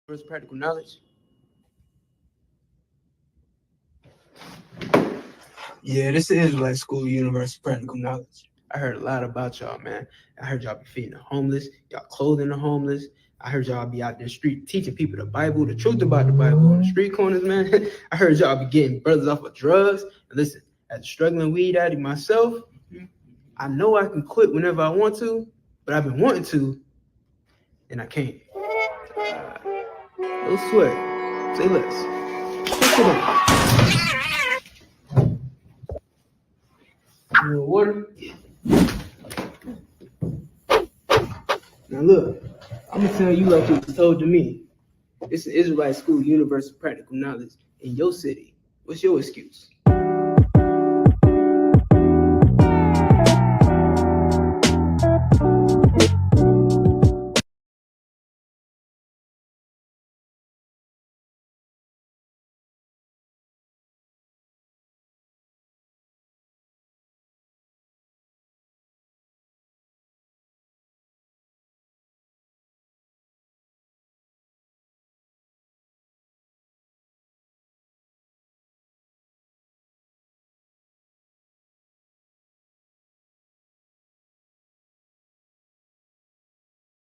First practical knowledge. Yeah, this is like school universe practical knowledge. I heard a lot about y'all, man. I heard y'all be feeding the homeless, y'all clothing the homeless. I heard y'all be out there street teaching people the Bible, the truth about the Bible on the street corners, man. I heard y'all be getting brothers off of drugs. And listen, as a struggling weed addict myself, I know I can quit whenever I want to, but I've been wanting to, and I can't. No sweat. Say less. Sit down. You want water? Yeah. Now look, I'm gonna tell you like it was told to me. It's an Israelite school universe of practical knowledge in your city. What's your excuse?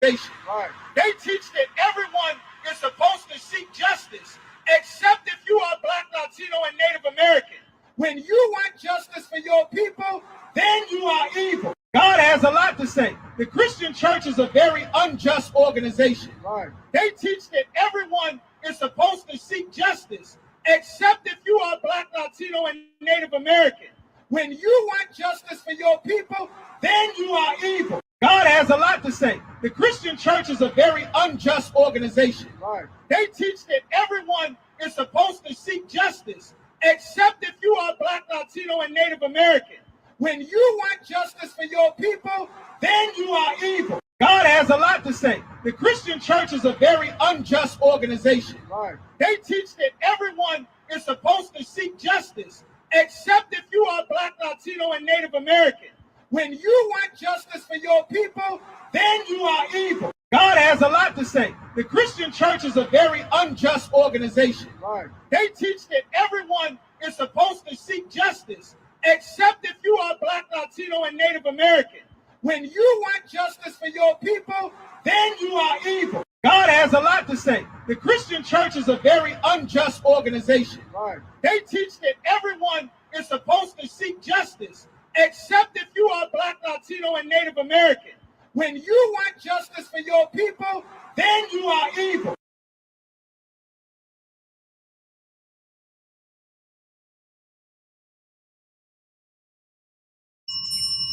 Right. They teach that everyone is supposed to seek justice, except if you are Black, Latino, and Native American. When you want justice for your people, then you are evil. God has a lot to say. The Christian church is a very unjust organization. Right. They teach that everyone is supposed to seek justice, except if you are Black, Latino, and Native American. When you want justice for your people, then you are evil. God has a lot to say. The Christian church is a very unjust organization. Right. They teach that everyone is supposed to seek justice, except if you are Black, Latino, and Native American. When you want justice for your people, then you are evil. God has a lot to say. The Christian church is a very unjust organization. Right. They teach that everyone is supposed to seek justice, except if you are Black, Latino, and Native American. When you want justice for your people, then you are evil. God has a lot to say. The Christian church is a very unjust organization. Right. They teach that everyone is supposed to seek justice, except if you are Black, Latino, and Native American. When you want justice for your people, then you are evil. God has a lot to say. The Christian church is a very unjust organization. Right. They teach that everyone is supposed to seek justice, except if you are Black, Latino, and Native American. When you want justice for your people, then you are evil.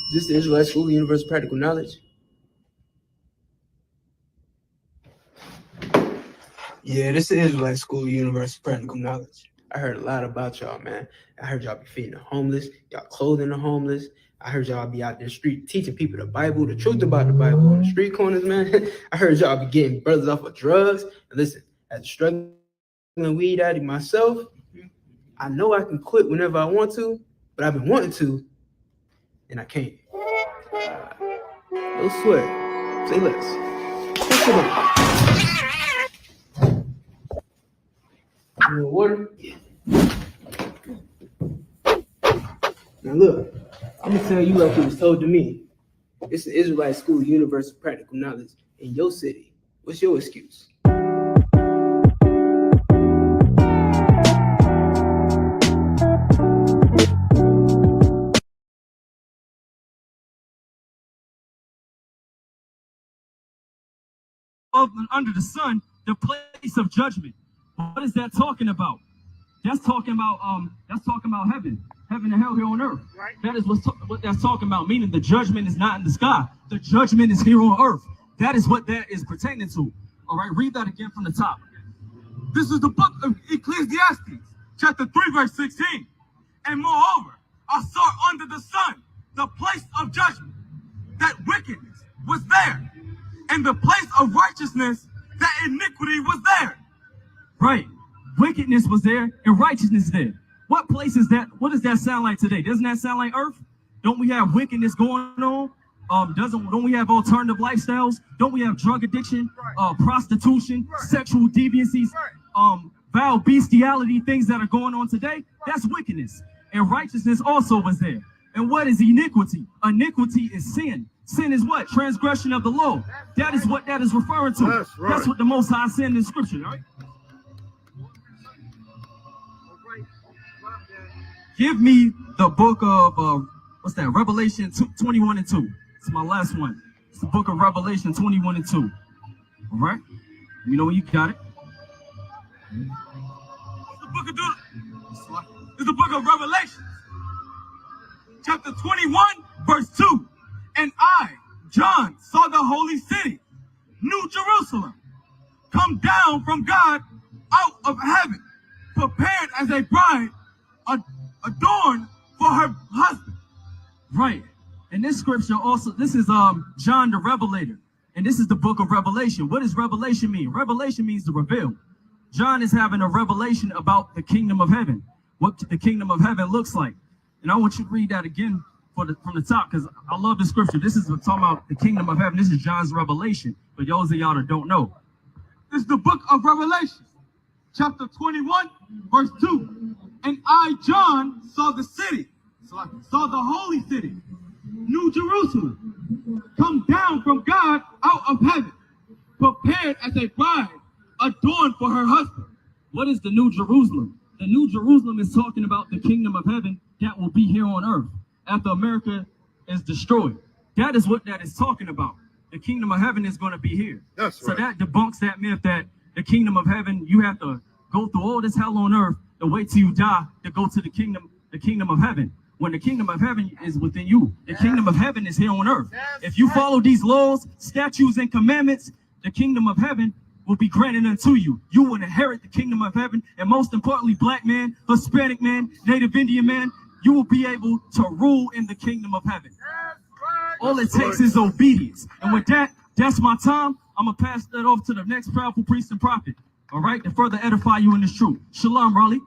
Is this the Israelite school universe of practical knowledge? Yeah, this is Israelite school universe of practical knowledge. I heard a lot about y'all, man. I heard y'all be feeding the homeless, y'all clothing the homeless. I heard y'all be out there street teaching people the Bible, the truth about the Bible on the street corners, man. I heard y'all be getting brothers off of drugs. And listen, as a struggling weed addict myself, I know I can quit whenever I want to, but I've been wanting to, and I can't. No sweat. Say less. Sit down. You want water? Yeah. Now look, I'm gonna tell you like it was told to me. It's the Israelite school universe of practical knowledge in your city. What's your excuse? Under the sun, the place of judgment. What is that talking about? That's talking about heaven and hell here on earth. Right. That is what that's talking about. Meaning the judgment is not in the sky. The judgment is here on earth. That is what that is pertaining to. All right, read that again from the top. This is the book of Ecclesiastes, chapter 3, verse 16. And moreover, I saw under the sun the place of judgment, that wickedness was there, and the place of righteousness, that iniquity was there. Right. Wickedness was there and righteousness there. What place is that? What does that sound like today? Doesn't that sound like earth? Don't we have wickedness going on? Don't we have alternative lifestyles? Don't we have drug addiction, prostitution, sexual deviancies, vile bestiality, things that are going on today? That's wickedness. And righteousness also was there. And what is iniquity? Iniquity is sin. Sin is what? Transgression of the law. That is what that is referring to. That's, right. That's what the Most High said in Scripture, right? Give me the book of, what's that? Revelation 21 and 2. It's my last one. It's the book of Revelation 21 and 2. All right? You know when you got it. It's the book of Revelation. Chapter 21, verse 2. And I, John, saw the holy city, New Jerusalem, come down from God out of heaven, prepared as a bride adorned for her husband. Right. And this scripture also, this is John the Revelator. And this is the book of Revelation. What does revelation mean? Revelation means to reveal. John is having a revelation about the kingdom of heaven, what the kingdom of heaven looks like. And I want you to read that again from the top, because I love the scripture. This is talking about the kingdom of heaven. This is John's revelation. But those of y'all that don't know, this is the book of Revelation, chapter 21, verse 2. And I, John, saw the city, saw the holy city, New Jerusalem, come down from God out of heaven, prepared as a bride adorned for her husband. What is the New Jerusalem? The New Jerusalem is talking about the kingdom of heaven that will be here on earth after America is destroyed. That is what that is talking about. The kingdom of heaven is going to be here. That's right. So that debunks that myth that the kingdom of heaven, you have to go through all this hell on earth and wait till you die to go to the kingdom of heaven. When the kingdom of heaven is within you, the kingdom of heaven is here on earth. If you follow these laws, statutes, and commandments, the kingdom of heaven will be granted unto you. You will inherit the kingdom of heaven, and most importantly, black man, Hispanic man, Native Indian man, you will be able to rule in the kingdom of heaven. All it takes is obedience. And with that, that's my time. I'm going to pass that off to the next powerful priest and prophet, all right, to further edify you in this truth. Shalom, Raleigh.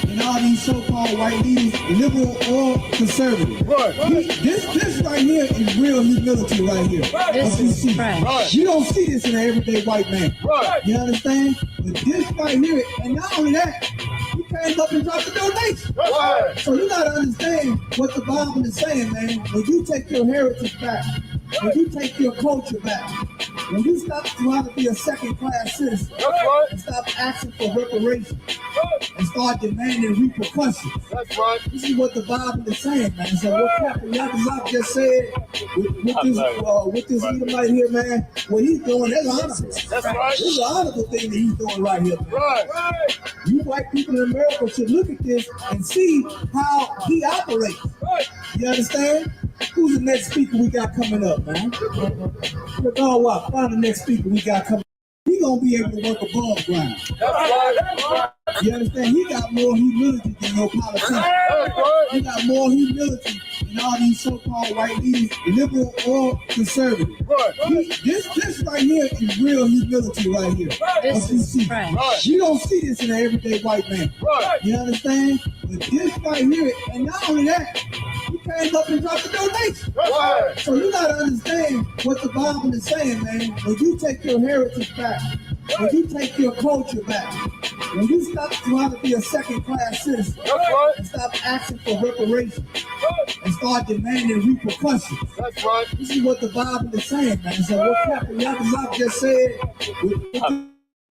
And all these so-called white leaders, liberal or conservative. Right. This right here is real humility right here. Right. What you see. Right. You don't see this in an everyday white man. Right. You understand? But this right here, and not only that, you came up and dropped the donation. Right. So you gotta understand what the Bible is saying, man. When you take your heritage back, when you take your culture back, when you stop trying to be a second-class citizen, right, and stop asking for reparations, right, and start demanding repercussions. That's right. This is what the Bible is saying, man. So what Captain Napataza just said with this Edomite here, man, what he's doing, that's honorable. That's right. This is an honorable thing that he's doing right here, man. Right. Right. You white people in America should look at this and see how he operates. Right. You understand? Who's the next speaker we got coming up, man? Look, find the next speaker we got coming up. He gonna be able to work above ground. That's right. That's right. You understand? He got more humility than your politicians. He got more humility than all these so-called white leaders, liberal or conservative. Right. This right here is real humility right here. Right. What you see. Right. You don't see this in an everyday white man. Right. You understand? But this right here, and not only that, you came up and dropped the donation. Right. So you gotta understand what the Bible is saying, man. When you take your heritage back, when you take your culture back, when you stop trying to be a second-class citizen, right, and stop asking for reparations, right, and start demanding repercussions. That's right. This is what the Bible is saying, man. So what Captain Napataza just said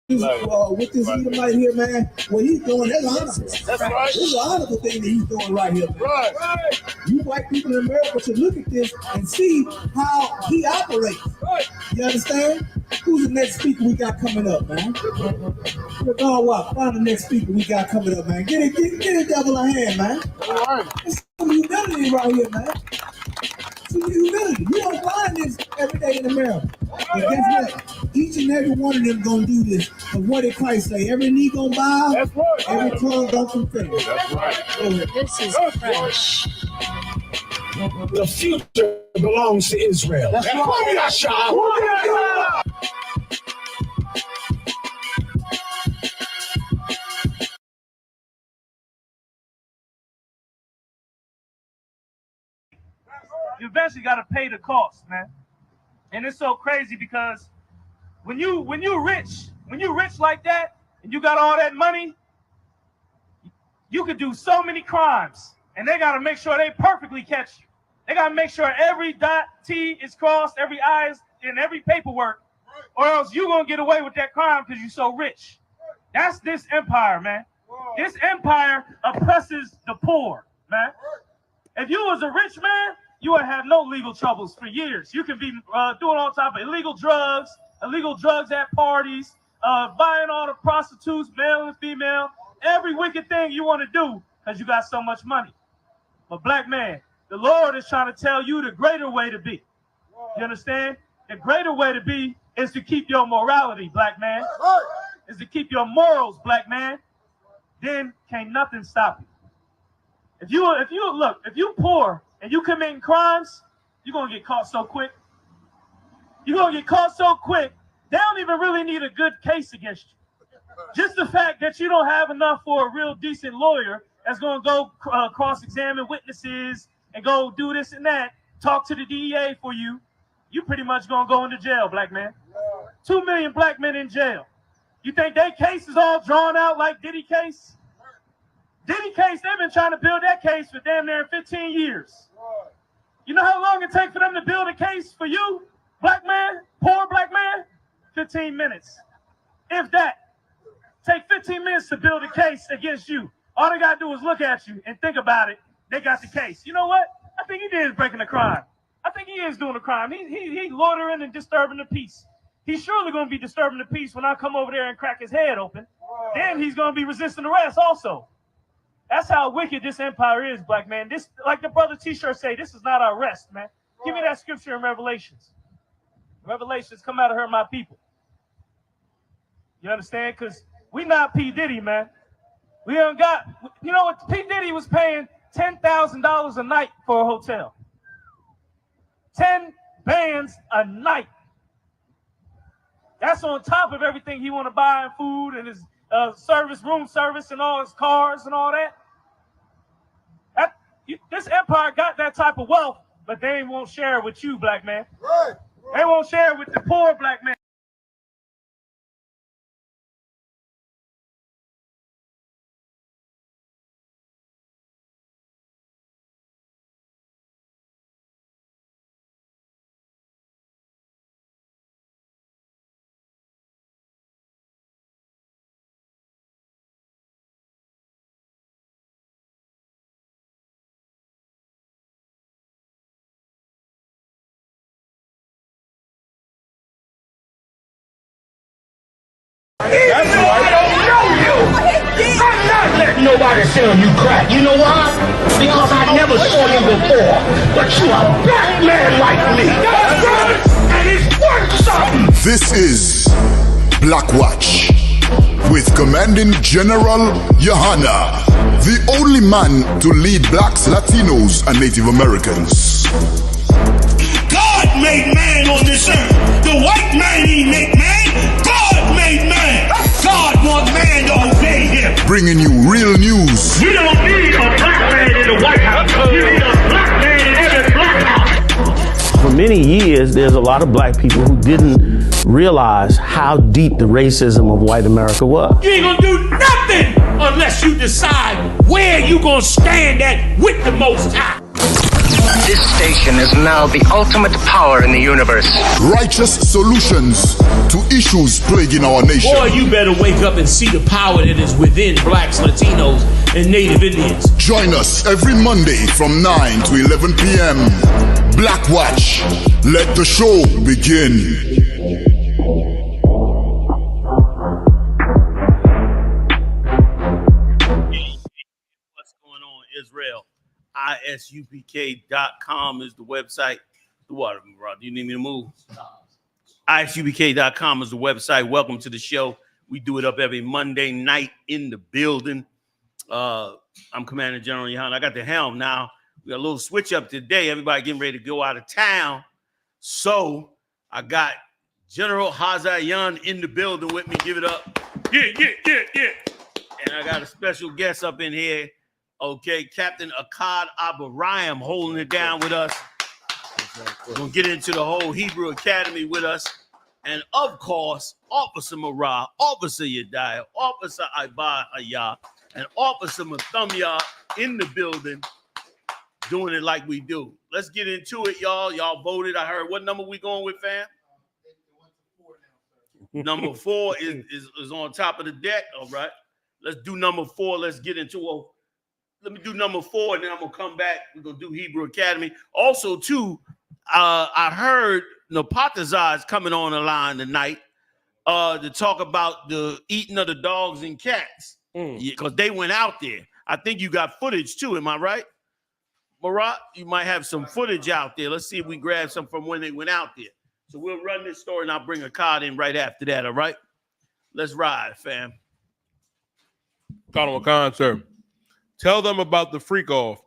with this Edomite here, man, what he's doing, that's honorable. That's right. This is an honorable thing that he's doing right here, man. Right. Right. You white people in America should look at this and see how he operates. Right. You understand? Who's the next speaker we got coming up, man? Look, find the next speaker we got coming up, man. Get the devil a hand, man. All right. There's some humility right here, man. Some humility. You don't find this every day. day in America. And guess what? Each and every one of them gonna do this. But what did Christ say? Every knee gonna bow, That's right. every tongue gonna confess. That's right. This is fresh. The future belongs to Israel. That's right. You eventually got to pay the cost, man. And it's so crazy because when you rich like that, and you got all that money, you could do so many crimes, and they got to make sure they perfectly catch you. They got to make sure every T is crossed, every I is in every paperwork, or else you're going to get away with that crime because you're so rich. That's this empire, man. This empire oppresses the poor, man. If you was a rich man, you would have no legal troubles for years. You could be doing all type of illegal drugs at parties, buying all the prostitutes, male and female, every wicked thing you want to do because you got so much money. But black man, the Lord is trying to tell you the greater way to be. You understand? The greater way to be is to keep your morality, black man. Is to keep your morals, black man. Then can't nothing stop you. If you poor and you committing crimes, you're gonna get caught so quick. You're gonna get caught so quick, they don't even really need a good case against you. Just the fact that you don't have enough for a real decent lawyer that's gonna go cross-examine witnesses and go do this and that, talk to the DEA for you, you pretty much gonna go into jail, black man. 2 million black men in jail. You think their case is all drawn out like Diddy case? Diddy case, they've been trying to build that case for damn near 15 years. You know how long it takes for them to build a case for you, black man, poor black man? 15 minutes. If that. Take 15 minutes to build a case against you. All they got to do is look at you and think about it. They got the case. You know what? I think he is breaking a crime. I think he is doing a crime. He's loitering and disturbing the peace. He's surely going to be disturbing the peace when I come over there and crack his head open. Then he's going to be resisting arrest also. That's how wicked this empire is, black man. This, like the brother T-shirt say, this is not our rest, man. Give me that scripture in Revelations. Revelations, come out of her, my people. You understand? Because we not P. Diddy, man. We don't got, you know what? P. Diddy was paying $10,000 a night for a hotel. 10 bands a night. That's on top of everything he want to buy in food and his room service and all his cars and all that. This empire got that type of wealth, but they won't share it with you, black man. Right. They won't share it with the poor black man. That's right. I don't know you. I'm not letting nobody sell you crack. You know why? Because I never saw you before. But you a black man like me. That's right. And it's worth something. This is BLACKWATCH with Commanding General YAHANNA, the only man to lead blacks, Latinos, and Native Americans. God made man on this earth. The white man he made man. God made man. God wants man to obey him. Bringing you real news. You don't need a black man in the White House. You need a black man in every black house. For many years, there's a lot of black people who didn't realize how deep the racism of white America was. You ain't gonna do nothing unless you decide where you gonna stand at with the Most High. This station is now the ultimate power in the universe. Righteous solutions to issues plaguing our nation. Boy, you better wake up and see the power that is within blacks, Latinos, and Native Indians. Join us every Monday from 9 to 11 p.m. BLACKWATCH. Let the show begin. What's going on, Israel? ISUPK.com is the website. the water, bro. Do you need me to move? ISUPK.com is the website. Welcome to the show. We do it up every Monday night in the building. I'm Commander General YAHANNA. I got the helm now. We got a little switch up today. Everybody getting ready to go out of town. So I got General Hazayan in the building with me. Give it up. Yeah. And I got a special guest up in here. Okay, Captain Ahban holding it down with us. We're going to get into the whole Hebrew Academy with us. And, of course, Officer Marah, Officer Yediah, Officer Ahban, and Officer Mathumya in the building doing it like we do. Let's get into it, y'all. Y'all voted. I heard. What number we going with, fam? Number 4 is on top of the deck. All right. Let's do number 4. Let's get into it. Let me do number 4, and then I'm going to come back. We're going to do Hebrew Academy. Also, too, I heard Napataza is coming on the line tonight to talk about the eating of the dogs and cats because they went out there. I think you got footage, too. Am I right? Marat, you might have some footage out there. Let's see if we grab some from when they went out there. So we'll run this story, and I'll bring a card in right after that, all right? Let's ride, fam. Colonel McCon, sir. Tell them about the freak-off.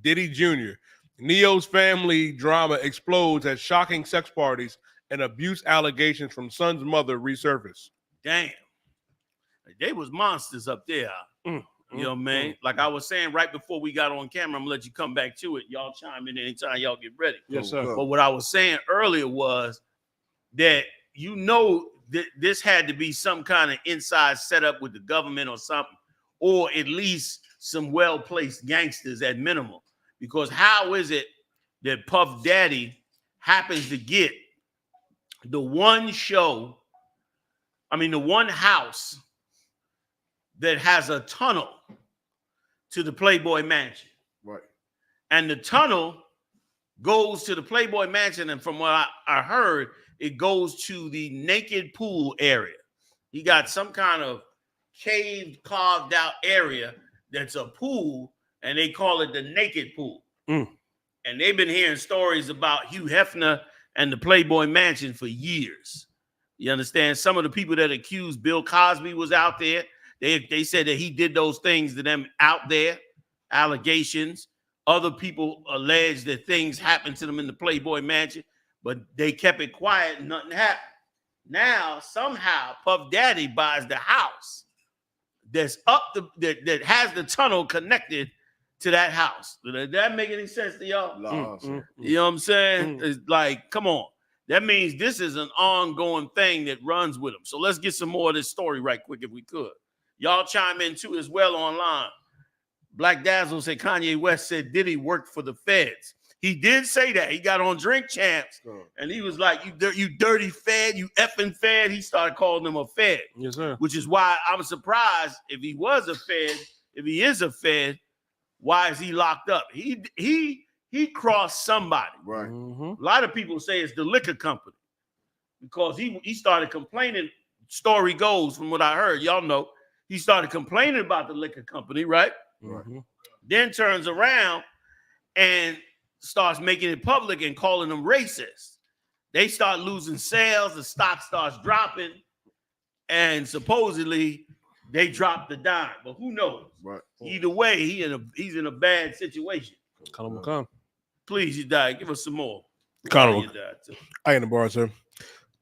Diddy Jr. Neo's family drama explodes as shocking sex parties and abuse allegations from son's mother resurface. Damn. They was monsters up there. You know what I mean? Like I was saying right before we got on camera, I'm going to let you come back to it. Y'all chime in anytime y'all get ready. Yes, sir. But what I was saying earlier was that you know that this had to be some kind of inside setup with the government or something, or at least some well-placed gangsters at minimum. Because how is it that Puff Daddy happens to get the one house that has a tunnel to the Playboy Mansion? Right. And the tunnel goes to the Playboy Mansion, and from what I heard, it goes to the naked pool area. He got some kind of caved, carved out area that's a pool, and they call it the naked pool. And they've been hearing stories about Hugh Hefner and the Playboy Mansion for years. You understand? Some of the people that accused Bill Cosby was out there. They said that he did those things to them out there, allegations. Other people allege that things happened to them in the Playboy Mansion, but they kept it quiet and nothing happened. Now, somehow, Puff Daddy buys the house that's that has the tunnel connected to that house. Does that make any sense to y'all? You know what I'm saying? It's like, come on. That means this is an ongoing thing that runs with them. So let's get some more of this story right quick if we could. Y'all chime in too as well online. Black Dazzle said Kanye West said Diddy worked for the feds. He did say that. He got on Drink Champs and he was like, you dirty fed, you effing fed. He started calling him a fed. Yes, sir. Which is why I'm surprised if he was a fed, if he is a fed, why is he locked up? He crossed somebody. Right. A lot of people say it's the liquor company because he started complaining. Story goes from what I heard. Y'all know he started complaining about the liquor company, right? Then turns around and starts making it public and calling them racist. They start losing sales. The stock starts dropping, and supposedly they dropped the dime. But who knows? Right. Either way, he's in a bad situation. Please, you die. Give us some more. I ain't the bar, sir.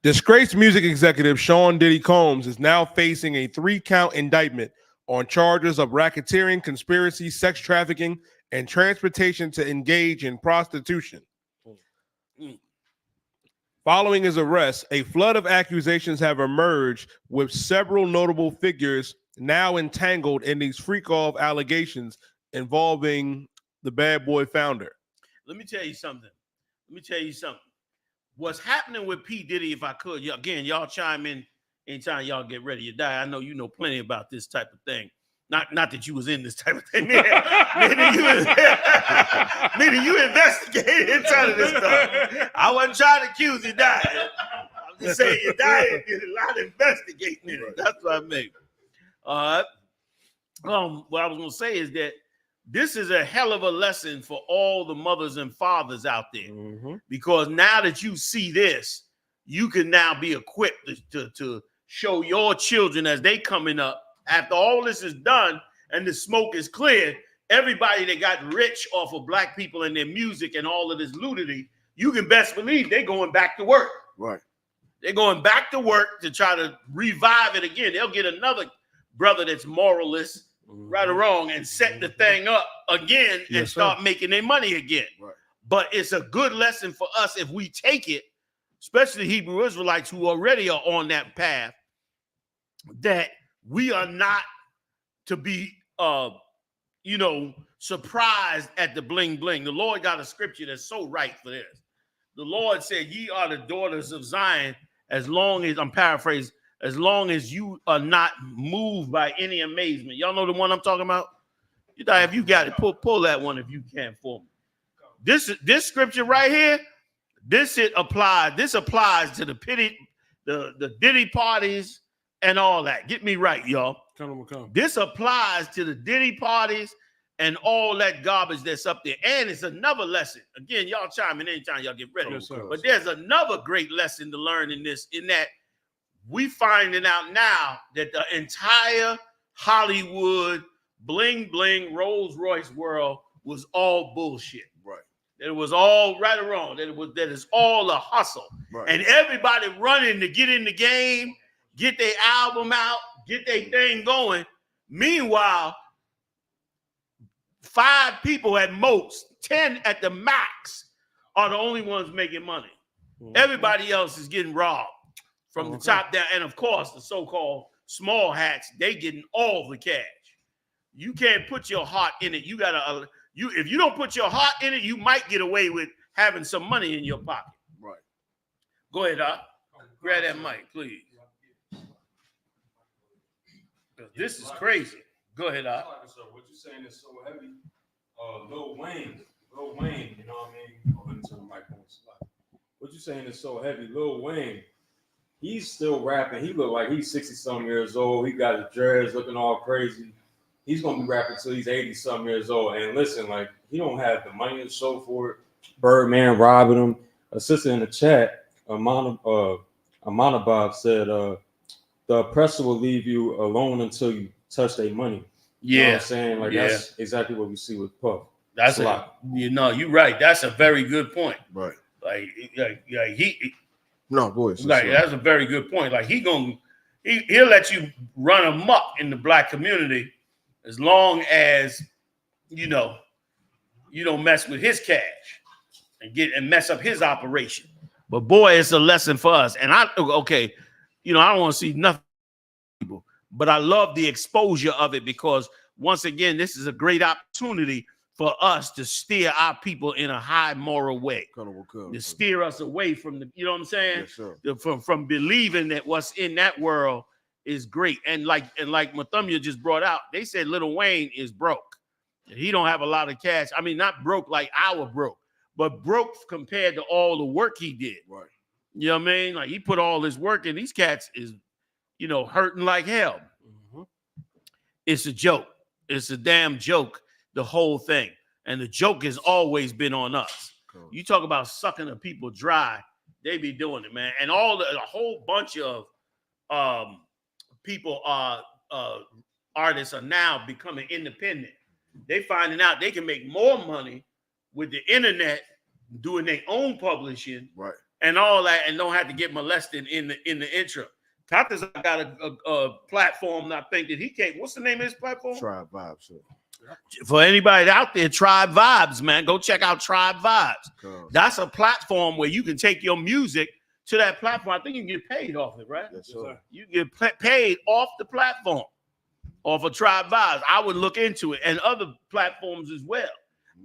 Disgraced music executive Sean Diddy Combs is now facing a 3-count indictment on charges of racketeering, conspiracy, sex trafficking, and transportation to engage in prostitution. Following his arrest, a flood of accusations have emerged, with several notable figures now entangled in these freak-off allegations involving the Bad Boy founder. Let me tell you something. What's happening with P. Diddy, if I could, again, y'all chime in anytime y'all get ready to die. I know you know plenty about this type of thing. Not that you was in this type of thing. Meaning you investigated into this stuff. I wasn't trying to accuse you dying. I'm just saying you dying did a lot of investigating in it. That's what I mean. What I was going to say is that this is a hell of a lesson for all the mothers and fathers out there, because now that you see this, you can now be equipped to show your children as they coming up, after all this is done and the smoke is clear, everybody that got rich off of black people and their music and all of this nudity, you can best believe they're going back to work. Right. They're going back to work to try to revive it again. They'll get another brother that's moralist, right or wrong, and set the thing up again and start making their money again. Right. But it's a good lesson for us if we take it, especially Hebrew Israelites who already are on that path, that we are not to be, surprised at the bling bling. The Lord got a scripture that's so right for this. The Lord said, ye are the daughters of Zion, as long as, I'm paraphrasing, as long as you are not moved by any amazement. Y'all know the one I'm talking about? If you got it, pull that one if you can for me. This scripture right here, this applies to the Diddy parties and all that. Get me right, y'all. This applies to the Diddy parties and all that garbage that's up there. And it's another lesson. Again, y'all chime in anytime y'all get ready. But there's another great lesson to learn in this, in that we finding out now that the entire Hollywood bling bling Rolls Royce world was all bullshit. Right. That it was all right or wrong. That it's all a hustle. Right. And everybody running to get in the game, get their album out, get their thing going. Meanwhile, 5 people at most, 10 at the max, are the only ones making money. Everybody else is getting robbed from the top down. And of course, the so-called small hats, they getting all the cash. You can't put your heart in it. You gotta, if you don't put your heart in it, you might get away with having some money in your pocket. Right. Go ahead, grab that mic, please. This is crazy. Go ahead, what you're saying is so heavy. Lil Wayne, you know what I mean? Oh, into the microphone. What you're saying is so heavy. Lil Wayne, he's still rapping. He look like he's 60-something years old. He got his dreads looking all crazy. He's gonna be rapping till he's 80-something years old. And listen, like, he don't have the money to show for it. Birdman robbing him. A sister in the chat, Amana Bob said, the oppressor will leave you alone until you touch their money. You know what I'm saying? Like, that's exactly what we see with Puff. That's a lot. You're right. That's a very good point. Right. Like boys. Like, that's a very good point. Like, he'll let you run amok in the black community as long as you don't mess with his cash and mess up his operation. But boy, it's a lesson for us. And I don't want to see nothing, but I love the exposure of it, because once again, this is a great opportunity for us to steer our people in a high moral way, to steer us away from the, you know what I'm saying? Yes, from believing that what's in that world is great. And like Mathumya just brought out, they said Lil Wayne is broke. He don't have a lot of cash. I mean, not broke like our broke, but broke compared to all the work he did. Right. You know what I mean? Like, he put all this work in. These cats is, hurting like hell. It's a joke. It's a damn joke, the whole thing. And the joke has always been on us. Cool. You talk about sucking the people dry, they be doing it, man. And a whole bunch of people artists are now becoming independent. They finding out they can make more money with the internet, doing their own publishing, right, and all that, and don't have to get molested in the intro. Candace got a platform, I think, that he can't. What's the name of his platform? Tribe Vibes. For anybody out there, Tribe Vibes, man, go check out Tribe Vibes. Cool. That's a platform where you can take your music to that platform. I think you can get paid off it, right? Yes, sir. You get paid off the platform, off of Tribe Vibes. I would look into it, and other platforms as well,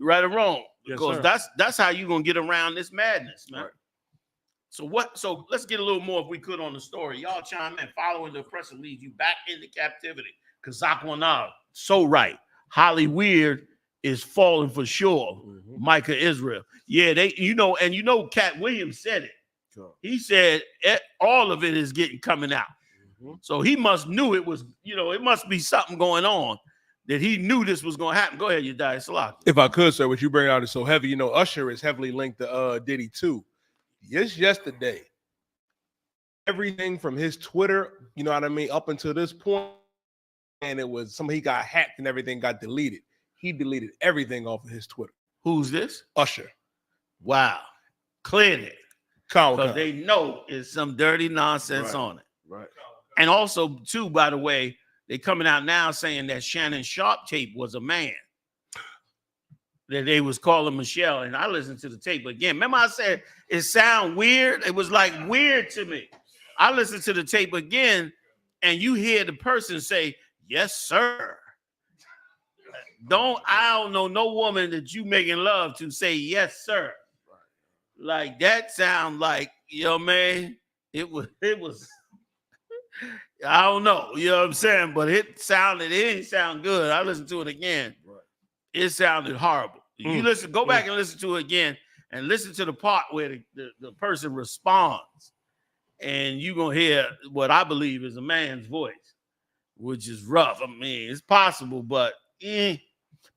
right or wrong, because that's how you're gonna get around this madness, man. Right. So let's get a little more, if we could, on the story. Y'all chime in. Following the oppressor leads you back into captivity. Kazakwana, so right. Holly Weird is falling for sure. Micah Israel. Yeah, Cat Williams said it. Sure. He said all of it is coming out. So he must knew it was, it must be something going on, that he knew this was going to happen. Go ahead, you die, Salaki. If I could, sir, what you bring out is so heavy. You know, Usher is heavily linked to Diddy too. Just yesterday, everything from his Twitter, you know what I mean, up until this point, and it was he got hacked and everything got deleted. He deleted everything off of his Twitter. Who's this? Usher. Wow. Cleared it. Because they know it's some dirty nonsense on it. Right. And also, too, by the way, they coming out now saying that Shannon Sharp tape was a man. That they was calling Michelle. And I listened to the tape again. Remember I said it sound weird? It was like weird to me. I listened to the tape again, and you hear the person say, yes, sir. I don't know no woman that you making love to say yes, sir. Like that sound like, man, it was I don't know, you know what I'm saying? But it didn't sound good. I listened to it again. Right. It sounded horrible. You listen, go back and listen to it again and listen to the part where the person responds. And you're gonna hear what I believe is a man's voice, which is rough. I mean, it's possible, but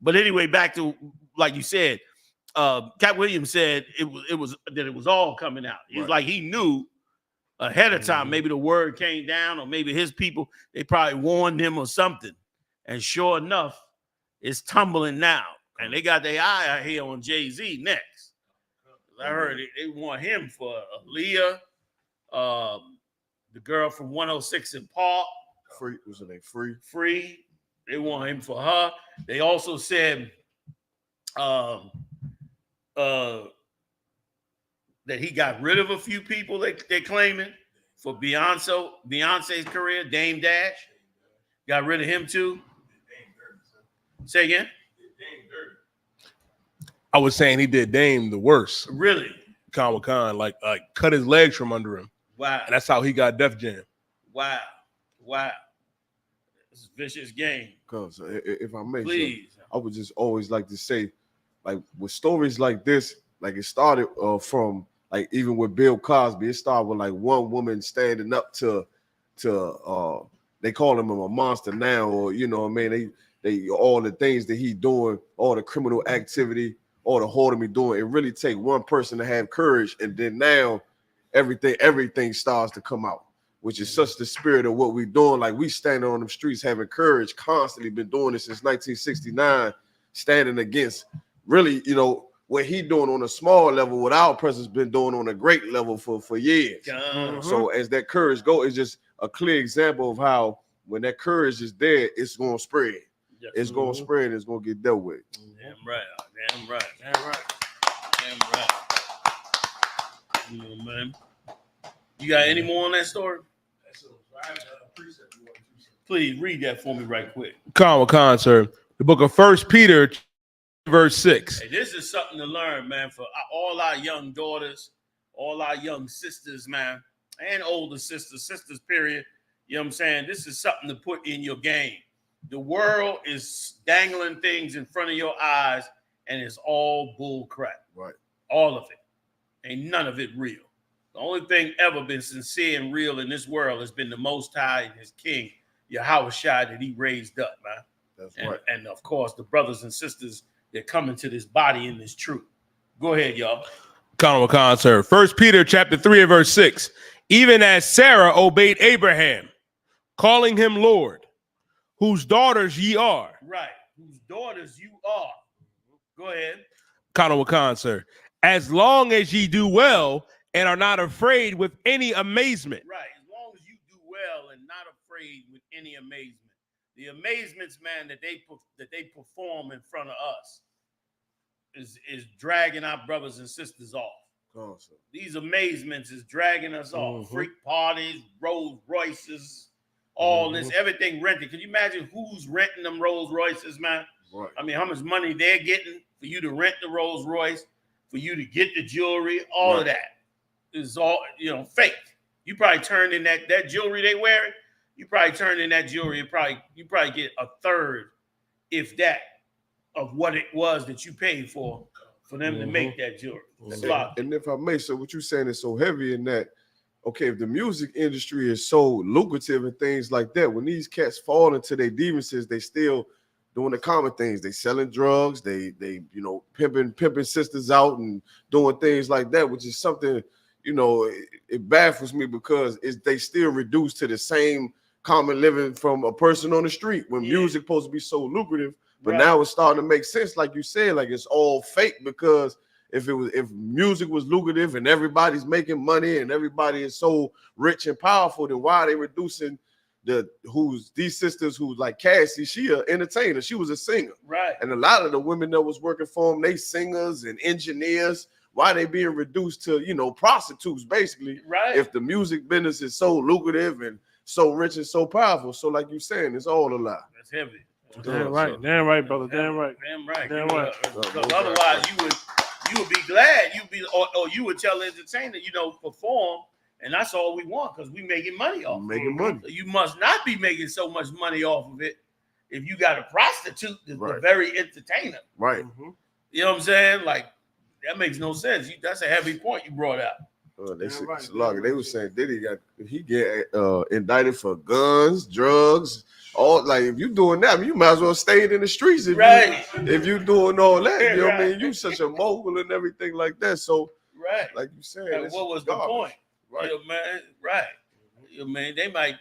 But anyway, back to like you said, Cat Williams said it was all coming out. It's like he knew ahead of time. Maybe the word came down, or maybe his people, they probably warned him or something. And sure enough, it's tumbling now. And they got their eye out here on Jay-Z next. I heard they want him for Aaliyah, the girl from 106 in Park. Free, was her name Free? Free. They want him for her. They also said that he got rid of a few people they're claiming for Beyonce's career. Dame Dash got rid of him too. Say again. I was saying he did Dame the worst. Really? Khan, like cut his legs from under him. Wow. And that's how he got Def Jam. Wow. It's a vicious game. Because if I may, please, I would just always like to say, like with stories like this, like it started from like even with Bill Cosby, it started with like one woman standing up to they call him a monster now, or you know what I mean, they all the things that he doing, all the criminal activity, all the hoarding he doing. It really take one person to have courage, and then now everything starts to come out, which is such the spirit of what we're doing. Like we standing on the streets having courage, constantly been doing this since 1969, standing against really, you know, what he doing on a small level, what our president's been doing on a great level for years. So as that courage go, it's just a clear example of how when that courage is there, it's going to spread. Yes. It's going to spread. It's going to get dealt with. Damn right. You know, man. You got any more on that story? Please read that for me right quick. Khan, sir. The book of 1 Peter, verse 6. Hey, this is something to learn, man, for all our young daughters, all our young sisters, man, and older sisters, period. You know what I'm saying? This is something to put in your game. The world is dangling things in front of your eyes, and it's all bull crap. Right. All of it. Ain't none of it real. The only thing ever been sincere and real in this world has been the Most High and his King, Yahawashi, that he raised up, man. That's right. And of course, the brothers and sisters that come into this body in this truth. Go ahead, y'all. Khan, sir. 1 Peter chapter 3 and verse 6. Even as Sarah obeyed Abraham, calling him Lord, whose daughters ye are. Right. Whose daughters you are. Go ahead. Khan, sir. As long as ye do well and are not afraid with any amazement. Right. As long as you do well and not afraid with any amazement. The amazements, man, that they perform in front of us is dragging our brothers and sisters off. Awesome. These amazements is dragging us off. Freak parties, Rolls Royces, all this, everything rented. Can you imagine who's renting them Rolls Royces, man? Right. I mean, how much money they're getting for you to rent the Rolls Royce, for you to get the jewelry, all of that is all, you know, fake. You probably turn in that jewelry they wearing. You probably turn in that jewelry. You probably get a third, if that, of what it was that you paid for them to make that jewelry. And if I may, so what you're saying is so heavy in that, okay, if the music industry is so lucrative and things like that, when these cats fall into their deviances, they still doing the common things. They selling drugs. They you know, pimping sisters out and doing things like that, which is something, you know, it baffles me because they still reduced to the same common living from a person on the street when music supposed to be so lucrative. But now it's starting to make sense, like you said, like it's all fake, because if music was lucrative and everybody's making money and everybody is so rich and powerful, then why are they reducing these sisters who's like Cassie? She an entertainer, she was a singer, right? And a lot of the women that was working for them, they singers and engineers. Why they being reduced to, you know, prostitutes basically? Right. If the music business is so lucrative and so rich and so powerful, so like you saying, it's all a lie. That's heavy. Damn right, brother. Damn right. Because otherwise, you would be glad or you would tell the entertainer, you know, perform, and that's all we want because we making money off. Making money. You must not be making so much money off of it if you got a prostitute that's a very entertainer. Right. You know what I'm saying? Like, that makes no sense. That's a heavy point you brought out. They were saying Diddy get indicted for guns, drugs, all. Like, if you doing that, you might as well stay in the streets. If you doing all that, you know what I mean? You such a mogul and everything like that. So like you said, and what was garbage. The point? Right, you know, man. Right, you know, man. They might.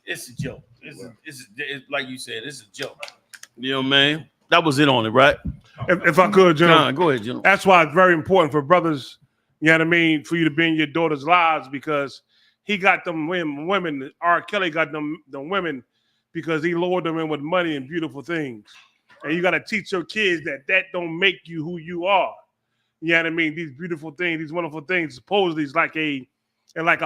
It's a joke. It's like you said. It's a joke. You know, man. That was it on it, right? If I could, John. Go ahead, John. That's why it's very important for brothers, you know what I mean, for you to be in your daughter's lives, because he got them women. R. Kelly got them women because he lured them in with money and beautiful things. And you got to teach your kids that don't make you who you are. You know what I mean? These beautiful things, these wonderful things, supposedly is like a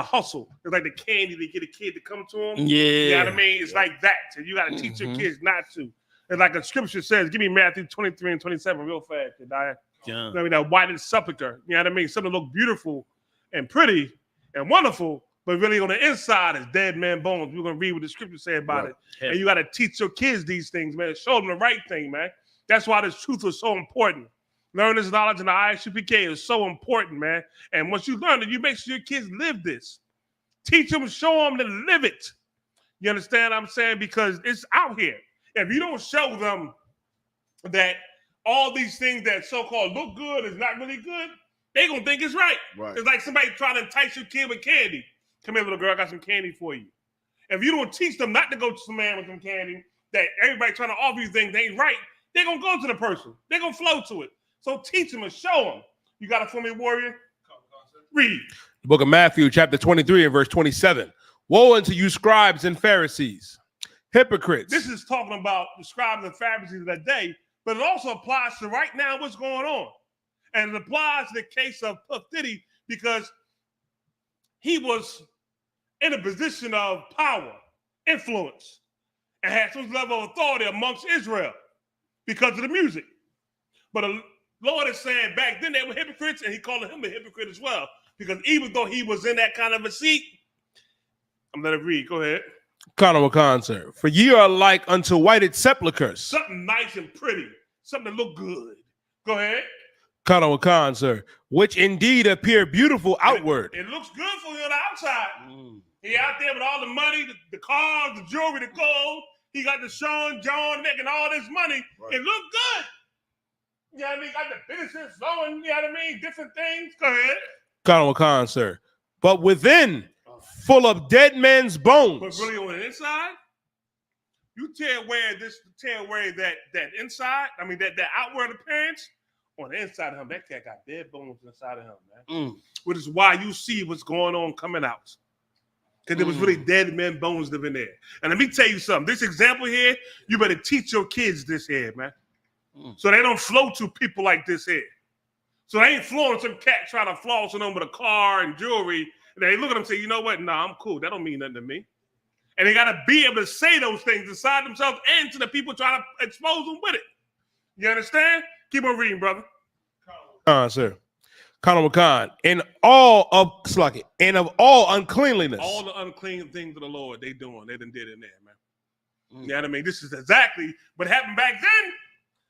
hustle. It's like the candy they get a kid to come to them. Yeah. You know what I mean? It's like that. So you got to teach your kids not to. And like a scripture says, give me Matthew 23 and 27 real fast. Diane. Yeah. I mean, that whited sepulcher. You know what I mean? Something look beautiful and pretty and wonderful, but really on the inside is dead man bones. We're going to read what the scripture say about it. And you got to teach your kids these things, man. Show them the right thing, man. That's why this truth is so important. Learn this knowledge in the ISUPK is so important, man. And once you learn it, you make sure your kids live this. Teach them, show them to live it. You understand what I'm saying? Because it's out here. If you don't show them that all these things that so-called look good is not really good, they're going to think it's right. It's like somebody trying to entice your kid with candy. Come here, little girl, I got some candy for you. If you don't teach them not to go to some man with some candy, that everybody trying to offer you things ain't right, they're going to go to the person. They're going to flow to it. So teach them and show them. You got it for me, warrior? Read. The book of Matthew, chapter 23 and verse 27. Woe unto you, scribes and Pharisees, hypocrites. This is talking about the scribes and Pharisees of that day, but it also applies to right now what's going on. And it applies to the case of Puff Diddy because he was in a position of power, influence, and had some level of authority amongst Israel because of the music. But the Lord is saying back then they were hypocrites, and he called him a hypocrite as well, because even though he was in that kind of a seat, I'm going to read. Go ahead. Khan, sir. For ye are like unto whited sepulchres. Something nice and pretty. Something that look good. Go ahead. Khan, sir. Which indeed appear beautiful outward. It looks good for you on the outside. He out there with all the money, the cars, the jewelry, the gold. He got the Sean, John, making all this money. Right. It looked good. You know what I mean? Got the businesses flowing, you know what I mean? Different things. Go ahead. Khan, sir. But within, full of dead men's bones. But really on the inside, you tear away that inside, I mean that outward appearance, on the inside of him, that cat got dead bones inside of him, man. Which is why you see what's going on coming out. Because there was really dead men bones living there. And let me tell you something. This example here, you better teach your kids this here, man. So they don't flow to people like this here. So they ain't flowing some cat trying to floss on them with a car and jewelry. And they look at them and say, you know what? Nah, I'm cool. That don't mean nothing to me. And they got to be able to say those things inside themselves and to the people trying to expose them with it. You understand? Keep on reading, brother. Sir. Khan. And all of all uncleanliness. All the unclean things of the Lord they doing. They done did in there, man. You know what I mean? This is exactly what happened back then.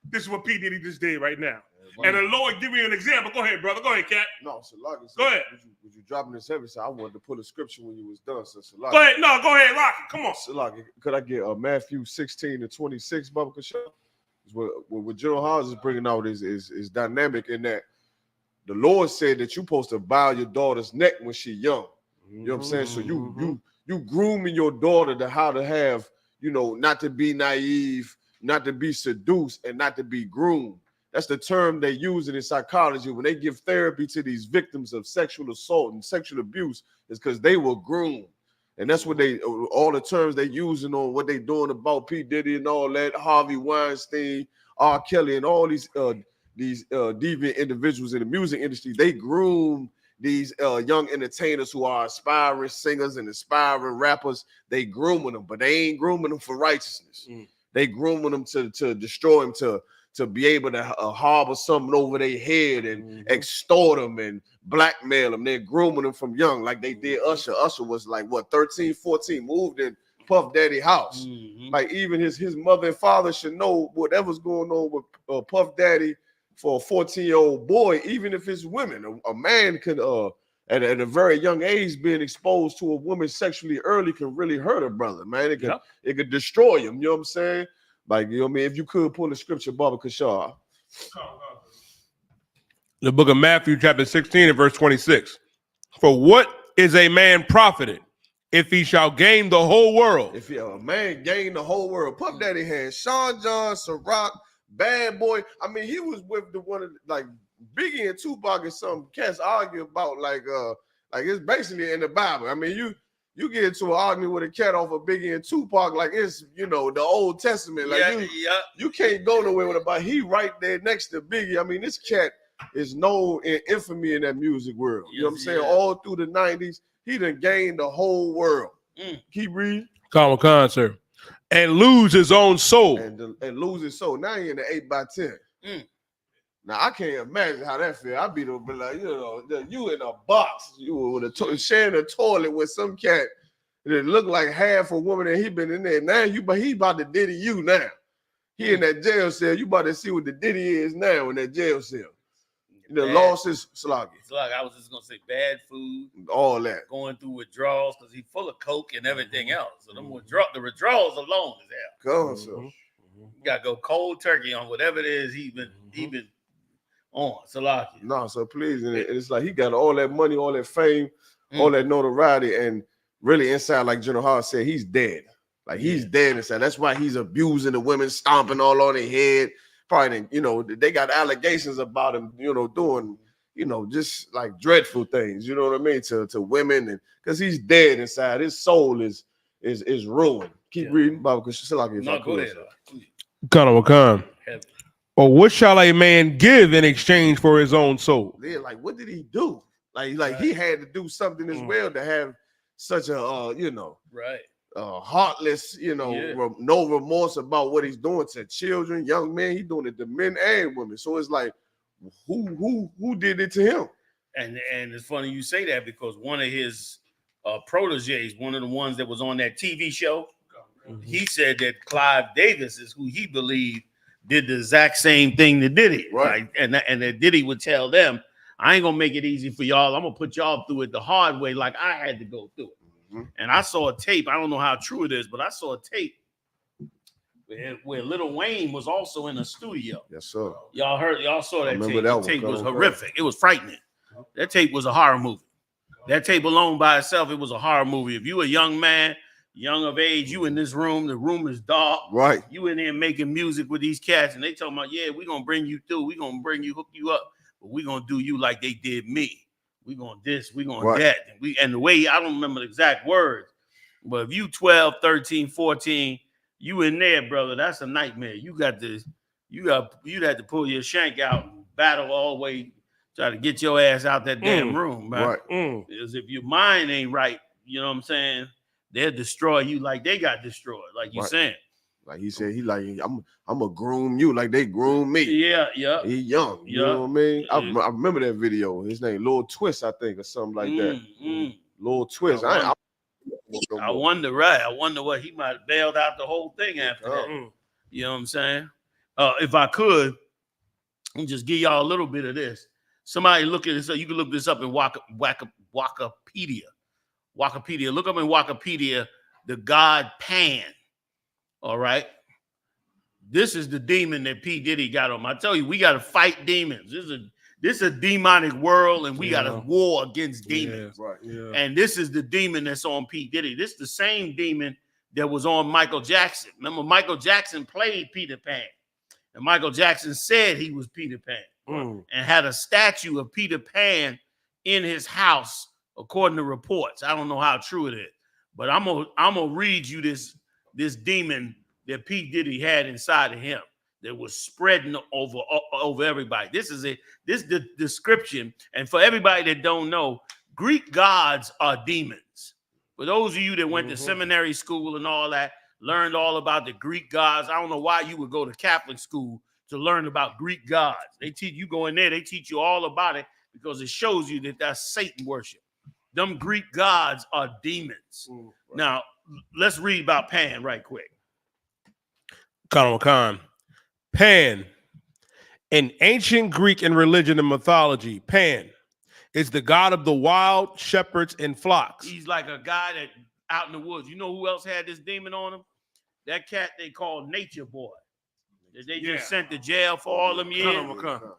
This is what P. Diddy just did right now. And the Lord give you an example. Go ahead, brother. Go ahead, Cat. No, Salaki. Go ahead. Was you dropping this heavy? So I wanted to put a scripture when you was done. So Salaki. Go ahead. No, go ahead, Rocky. Come on. Salaki. Could I get Matthew 16 to 26, Baba Kasha? what General Hawes is bringing out is dynamic in that the Lord said that you're supposed to bow your daughter's neck when she's young. You know what I'm saying? So you grooming your daughter to how to have, not to be naive, not to be seduced, and not to be groomed. That's the term they use in psychology when they give therapy to these victims of sexual assault and sexual abuse, is because they were groomed. And that's what all the terms they using on what they doing about P. Diddy and all that, Harvey Weinstein, R. Kelly, and all these deviant individuals in the music industry. They groom these young entertainers who are aspiring singers and aspiring rappers. They grooming them, but they ain't grooming them for righteousness. They grooming them to destroy them, to be able to harbor something over their head and extort them and blackmail them. They're grooming them from young, like they did Usher. Usher was like, 13, 14, moved in Puff Daddy house. Like even his mother and father should know whatever's going on with Puff Daddy for a 14-year-old boy, even if it's women. A man can, at a very young age, being exposed to a woman sexually early can really hurt a brother, man. It could destroy him, you know what I'm saying? Like, you know what I mean? If you could pull the scripture, Baba Kashar. The book of Matthew, chapter 16 and verse 26. For what is a man profited if he shall gain the whole world? If a man gain the whole world. Puff Daddy had Sean John, Ciroc, Bad Boy. I mean, he was with the one of like Biggie and Tupac and some cats argue about like it's basically in the Bible. I mean, you get into an argument with a cat off of Biggie and Tupac like it's the Old Testament. Like you can't go nowhere with it. But he right there next to Biggie. I mean, this cat is known in infamy in that music world. You know what I'm saying? All through the 90s, he done gained the whole world. Keep reading. Common concert. And lose his own soul. And lose his soul. Now he in the 8x10. Now I can't imagine how that feel. I'd be like, you in a box, you with sharing a toilet with some cat that looked like half a woman, and he been in there. Now he about to Diddy you now. He in that jail cell. You about to see what the Diddy is now in that jail cell. The loss is sloggy. I was just gonna say bad food, all that, going through withdrawals because he's full of coke and everything else. So the withdrawals alone is hell. You gotta go cold turkey on whatever it is he been on. Salaki. No, so please, and it's like he got all that money, all that fame, all that notoriety, and really inside, like General Hart said, he's dead. Like he's dead inside. That's why he's abusing the women, stomping all on their head. Probably, they got allegations about him, doing, just like dreadful things, you know what I mean, to women, and because he's dead inside, his soul is ruined. Keep reading, Baba, because she's like, no, go ahead. Khan. Or what shall a man give in exchange for his own soul? Yeah, like what did he do? Like he had to do something as well to have such a heartless, no remorse about what he's doing to children, young men. He's doing it to men and women. So it's like, who did it to him? And it's funny you say that because one of his proteges, one of the ones that was on that TV show, he said that Clive Davis is who he believed did the exact same thing to Diddy, right? And that Diddy would tell them, I ain't gonna make it easy for y'all. I'm gonna put y'all through it the hard way, like I had to go through it. And I saw a tape. I don't know how true it is, but I saw a tape where Lil Wayne was also in a studio. Yes, sir. Y'all saw that tape. That tape was horrific. It was frightening. That tape was a horror movie. That tape alone by itself, it was a horror movie. If you a young man, young of age, you in this room, the room is dark. Right. You in there making music with these cats, and they talking about, yeah, we're gonna bring you through, we're gonna hook you up, but we're gonna do you like they did me. We gonna this, we gonna that. And the way, I don't remember the exact words, but if you 12, 13, 14, you in there, brother, that's a nightmare. You'd have to pull your shank out and battle all the way, try to get your ass out that damn room, right? Because if your mind ain't right, you know what I'm saying, they'll destroy you like they got destroyed, like you saying. Like he said, I'm gonna groom you like they groom me. Yeah. He young, you know what I mean? I remember that video. His name Lil Twist, I think, or something like that. Lil Twist. I wonder, right? I wonder what he might have bailed out the whole thing after that. You know what I'm saying? If I could, and just give y'all a little bit of this. Somebody look at this. You can look this up in Wikipedia. Look up in Wikipedia the god Pan. All right. This is the demon that P. Diddy got on. I tell you, we got to fight demons. This is a demonic world, and we got a war against demons. Right. Yeah. And this is the demon that's on P. Diddy. This is the same demon that was on Michael Jackson. Remember, Michael Jackson played Peter Pan. And Michael Jackson said he was Peter Pan and had a statue of Peter Pan in his house, according to reports. I don't know how true it is, but I'm gonna read you this demon that P. Diddy had inside of him that was spreading over everybody. This is the description. And for everybody that don't know, Greek gods are demons. For those of you that went to seminary school and all that, learned all about the Greek gods. I don't know why you would go to Catholic school to learn about Greek gods. They teach you go in there, they teach you all about it because it shows you that that's Satan worship. Them Greek gods are demons. Right. Now, let's read about Pan right quick. Khan. Pan. In ancient Greek and religion and mythology, Pan is the god of the wild, shepherds, and flocks. He's like a guy that out in the woods. You know who else had this demon on him? That cat they call Nature Boy. That they just sent to jail for all them years.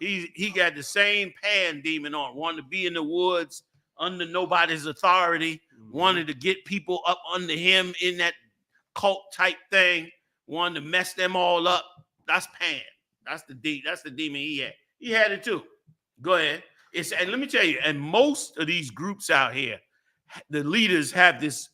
He got the same Pan demon on. Wanted to be in the woods under nobody's authority. Wanted to get people up under him in that cult type thing. Wanted to mess them all up. That's Pan. That's the demon he had. He had it too. Go ahead. And let me tell you, and most of these groups out here, the leaders have this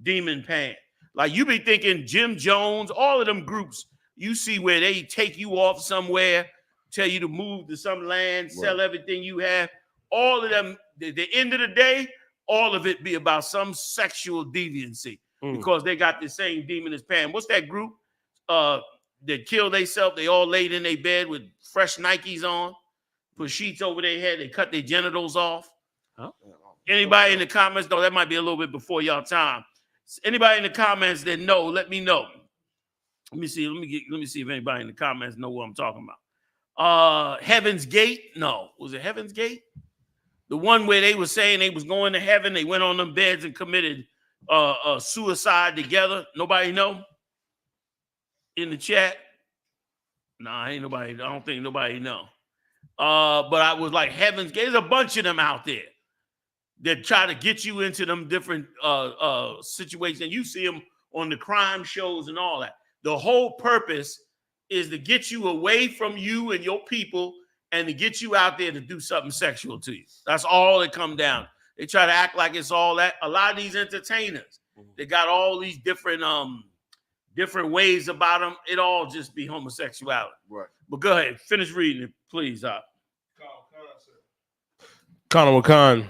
demon Pan. Like you be thinking Jim Jones, all of them groups, you see where they take you off somewhere, tell you to move to some land, sell everything you have. All of them, the end of the day, all of it be about some sexual deviancy because they got the same demon as Pan. What's that group that killed themselves? They all laid in their bed with fresh Nikes on, put sheets over their head, they cut their genitals off. Huh? Anybody in the comments? No, that might be a little bit before y'all time. Anybody in the comments that know, let me know. Let me see. Let me see if anybody in the comments know what I'm talking about. Heaven's Gate? No, was it Heaven's Gate? The one where they were saying they was going to heaven. They went on them beds and committed suicide together. Nobody know? In the chat? Nah, ain't nobody. I don't think nobody know. But I was like, Heaven's Gate. There's a bunch of them out there that try to get you into them different situations. You see them on the crime shows and all that. The whole purpose is to get you away from you and your people and to get you out there to do something sexual to you. That's all it come down. They try to act like it's all that. A lot of these entertainers, they got all these different ways about them. It all just be homosexuality. Right. But go ahead, finish reading it, please. Khan.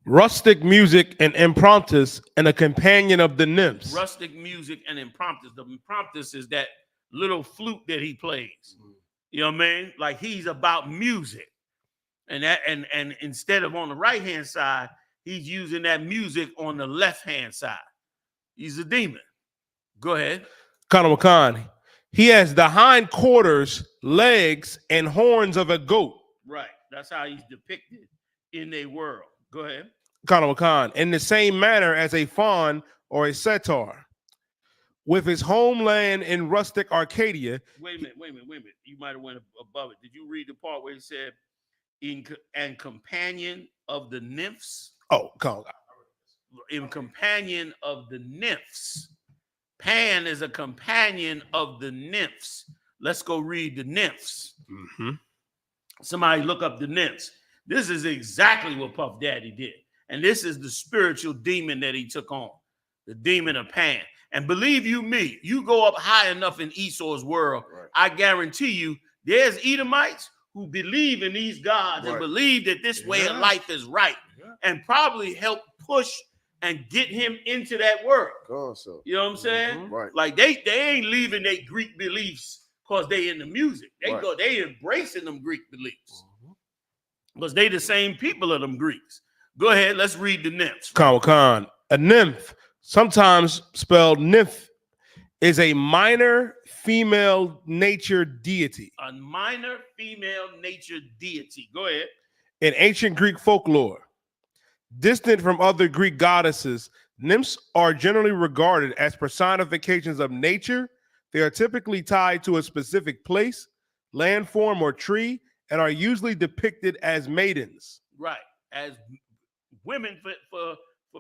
Rustic music and impromptus and a companion of the nymphs. Rustic music and impromptus. The impromptus is that little flute that he plays. You know what I mean? Like he's about music. And instead of on the right-hand side, he's using that music on the left-hand side. He's a demon. Go ahead. Khan. He has the hind quarters, legs, and horns of a goat. Right. That's how he's depicted in their world. Go ahead. Khan. In the same manner as a faun or a satyr. With his homeland in rustic Arcadia. Wait a minute. You might have went above it. Did you read the part where he said, and companion of the nymphs? Oh, come on. In companion of the nymphs. Pan is a companion of the nymphs. Let's go read the nymphs. Somebody look up the nymphs. This is exactly what Puff Daddy did. And this is the spiritual demon that he took on. The demon of Pan. And believe you me, you go up high enough in Esau's world, I guarantee you, there's Edomites who believe in these gods and believe that this way of life is right. And probably help push and get him into that world. You know what I'm saying? Right. Like they ain't leaving their Greek beliefs because they in the music. They embracing them Greek beliefs. Because they the same people of them Greeks. Go ahead, let's read the nymphs. Khan. A nymph, sometimes spelled nymph, is a minor female nature deity. A minor female nature deity. Go ahead. In ancient Greek folklore, distant from other Greek goddesses, nymphs are generally regarded as personifications of nature, They are typically tied to a specific place, landform, or tree, and are usually depicted as maidens. Right. As women for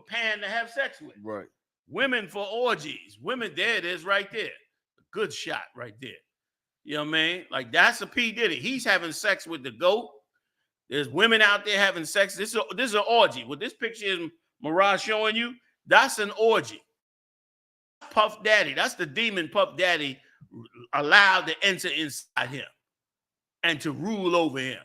Pan to have sex with. Right. Women for orgies. Women, there it is right there. A good shot right there. You know what I mean? Like, that's a P. Diddy. He's having sex with the goat. There's women out there having sex. This is an orgy. What this picture is Mirage showing you, that's an orgy. Puff Daddy, that's the demon Puff Daddy allowed to enter inside him and to rule over him.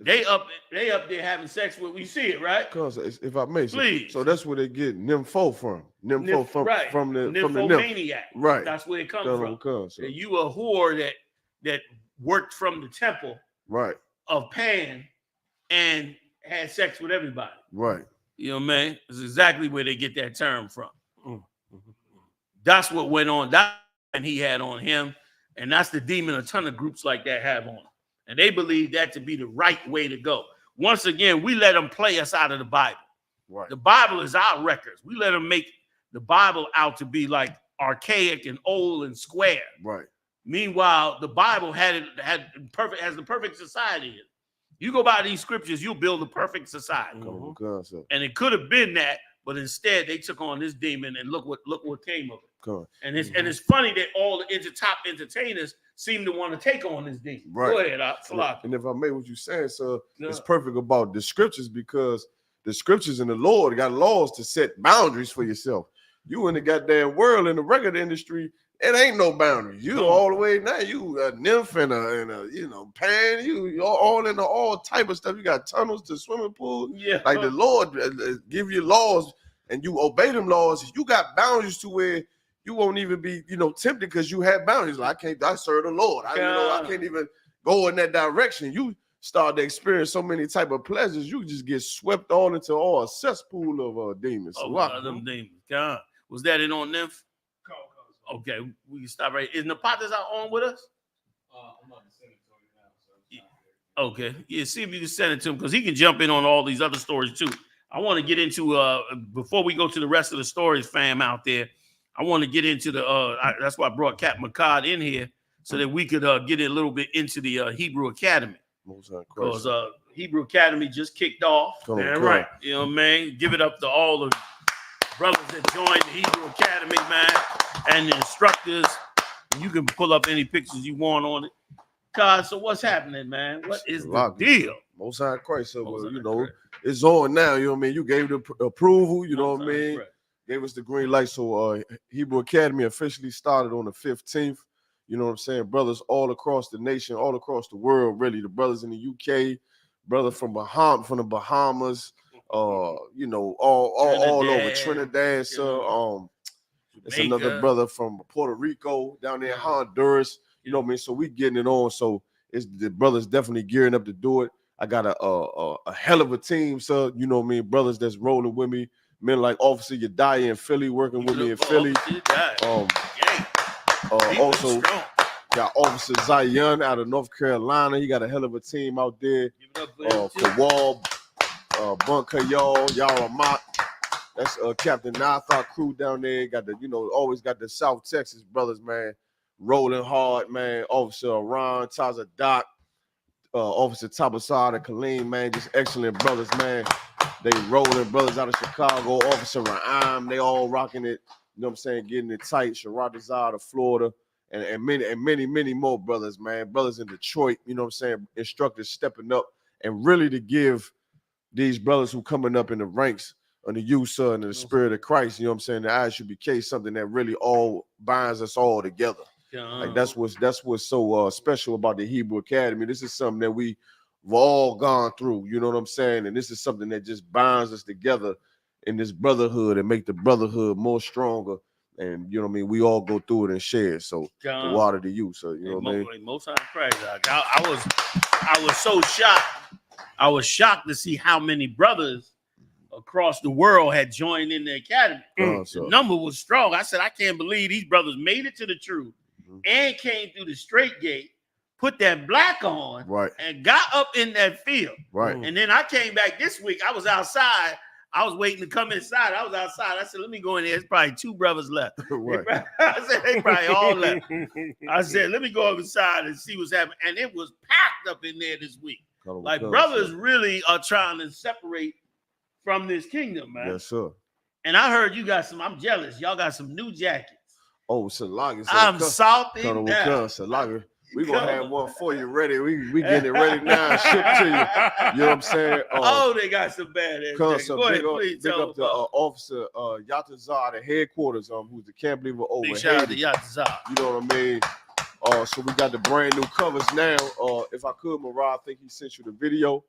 They up there having sex with, we see it, right? Because if I may, please. So that's where they get nympho from. Nympho from the nymphomaniac. Right. That's where it comes from. So. You a whore that worked from the temple of Pan and had sex with everybody. Right. You know what I mean? It's exactly where they get that term from. That's what went on. That and he had on him, and that's the demon a ton of groups like that have on. And they believe that to be the right way to go. Once again, we let them play us out of the Bible. Right. The Bible is our records. We let them make the Bible out to be like archaic and old and square. Right. Meanwhile, the Bible has the perfect society. You go by these scriptures, you'll build a perfect society. And it could have been that, but instead they took on this demon, and look what came of it. And it's funny that all the top entertainers seem to want to take on this demon. Right. Go ahead, and if I may, what you're saying, sir, it's perfect about the scriptures, because the scriptures and the Lord got laws to set boundaries for yourself. You in the goddamn world, in the record industry, it ain't no boundaries. You all the way now. You a nymph and a Pan. You all into all type of stuff. You got tunnels to swimming pool. Yeah. Like the Lord give you laws, and you obey them laws. You got boundaries to where you won't even be, tempted, because you have boundaries. Like, I serve the Lord. I can't even go in that direction. You start to experience so many type of pleasures, you just get swept on into a cesspool of demons. Them demons. God, was that it on nymph? Okay, we can stop right. Is Napataza on with us? I'm not sending it to him now. Okay, yeah. See if you can send it to him, because he can jump in on all these other stories too. I want to get into before we go to the rest of the stories, fam, out there. I want to get into that's why I brought Cap McCod in here, so that we could get a little bit into the Hebrew Academy. Because Hebrew Academy just kicked off. Right. You know what I mean? Give it up to all the brothers that joined the Hebrew Academy, man, and the instructors. You can pull up any pictures you want on it. God, so what's happening, man? What is the deal? Most High Christ. So, it's on now. You know what I mean? You gave the approval. You know what I mean? Gave us the green light. So Hebrew Academy officially started on the 15th. You know what I'm saying? Brothers all across the nation, all across the world, really. The brothers in the UK, brother from the Bahamas, all over Trinidad, sir. It's another brother from Puerto Rico, down there in Honduras. You know what I mean? So we getting it on. So it's the brothers definitely gearing up to do it. I got a hell of a team, sir. You know what I mean? Brothers that's rolling with me. Men like Officer Yadiah in Philly, working with me in Philly. Also got Officer Zion out of North Carolina. He got a hell of a team out there. Kawal, Bunker Y'all Amat. That's Captain Nathar crew down there. Got always got the South Texas brothers, man, rolling hard, man. Officer Ron, Taza Doc, Officer Tabasad and Kaleem, man, just excellent brothers, man. They rolling brothers out of Chicago. Officer Ra'am, they all rocking it. You know what I'm saying? Getting it tight. Sharatazad of Florida, and many more brothers, man. Brothers in Detroit. You know what I'm saying? Instructors stepping up and really to give these brothers who coming up in the ranks of the youth and the spirit of Christ. You know what I'm saying? The ISUPK, something that really all binds us all together. Like that's what's so special about the Hebrew Academy. This is something that we've all gone through. You know what I'm saying? And this is something that just binds us together in this brotherhood and make the brotherhood more stronger. And you know what I mean? We all go through it and share. So the water to you. So you know what I mean? Most High Christ. I was so shocked. I was shocked to see how many brothers across the world had joined in the academy. The number was strong. I said, I can't believe these brothers made it to the truth and came through the straight gate, put that black on, and got up in that field. Right. And then I came back this week. I was outside. I was waiting to come inside. I was outside. I said, let me go in there. There's probably 2 brothers left. Right. I said, they probably all left. I said, let me go up inside and see what's happening. And it was packed up in there this week. Like, brothers really are trying to separate from this kingdom, man. Yes, sir. And I heard you got some, I'm jealous. Y'all got some new jackets. Oh, Salaga. I'm salty down. Salaga. We gonna have one for you ready. We getting it ready now. Ship to you. You know what I'm saying? They got some bad ass. Go ahead, please. Big up the officer YAHANNA, the headquarters, who's the camp leader over big shout out to Haiti. YAHANNA. You know what I mean? So we got the brand new covers now. If I could, Marah, I think he sent you the video.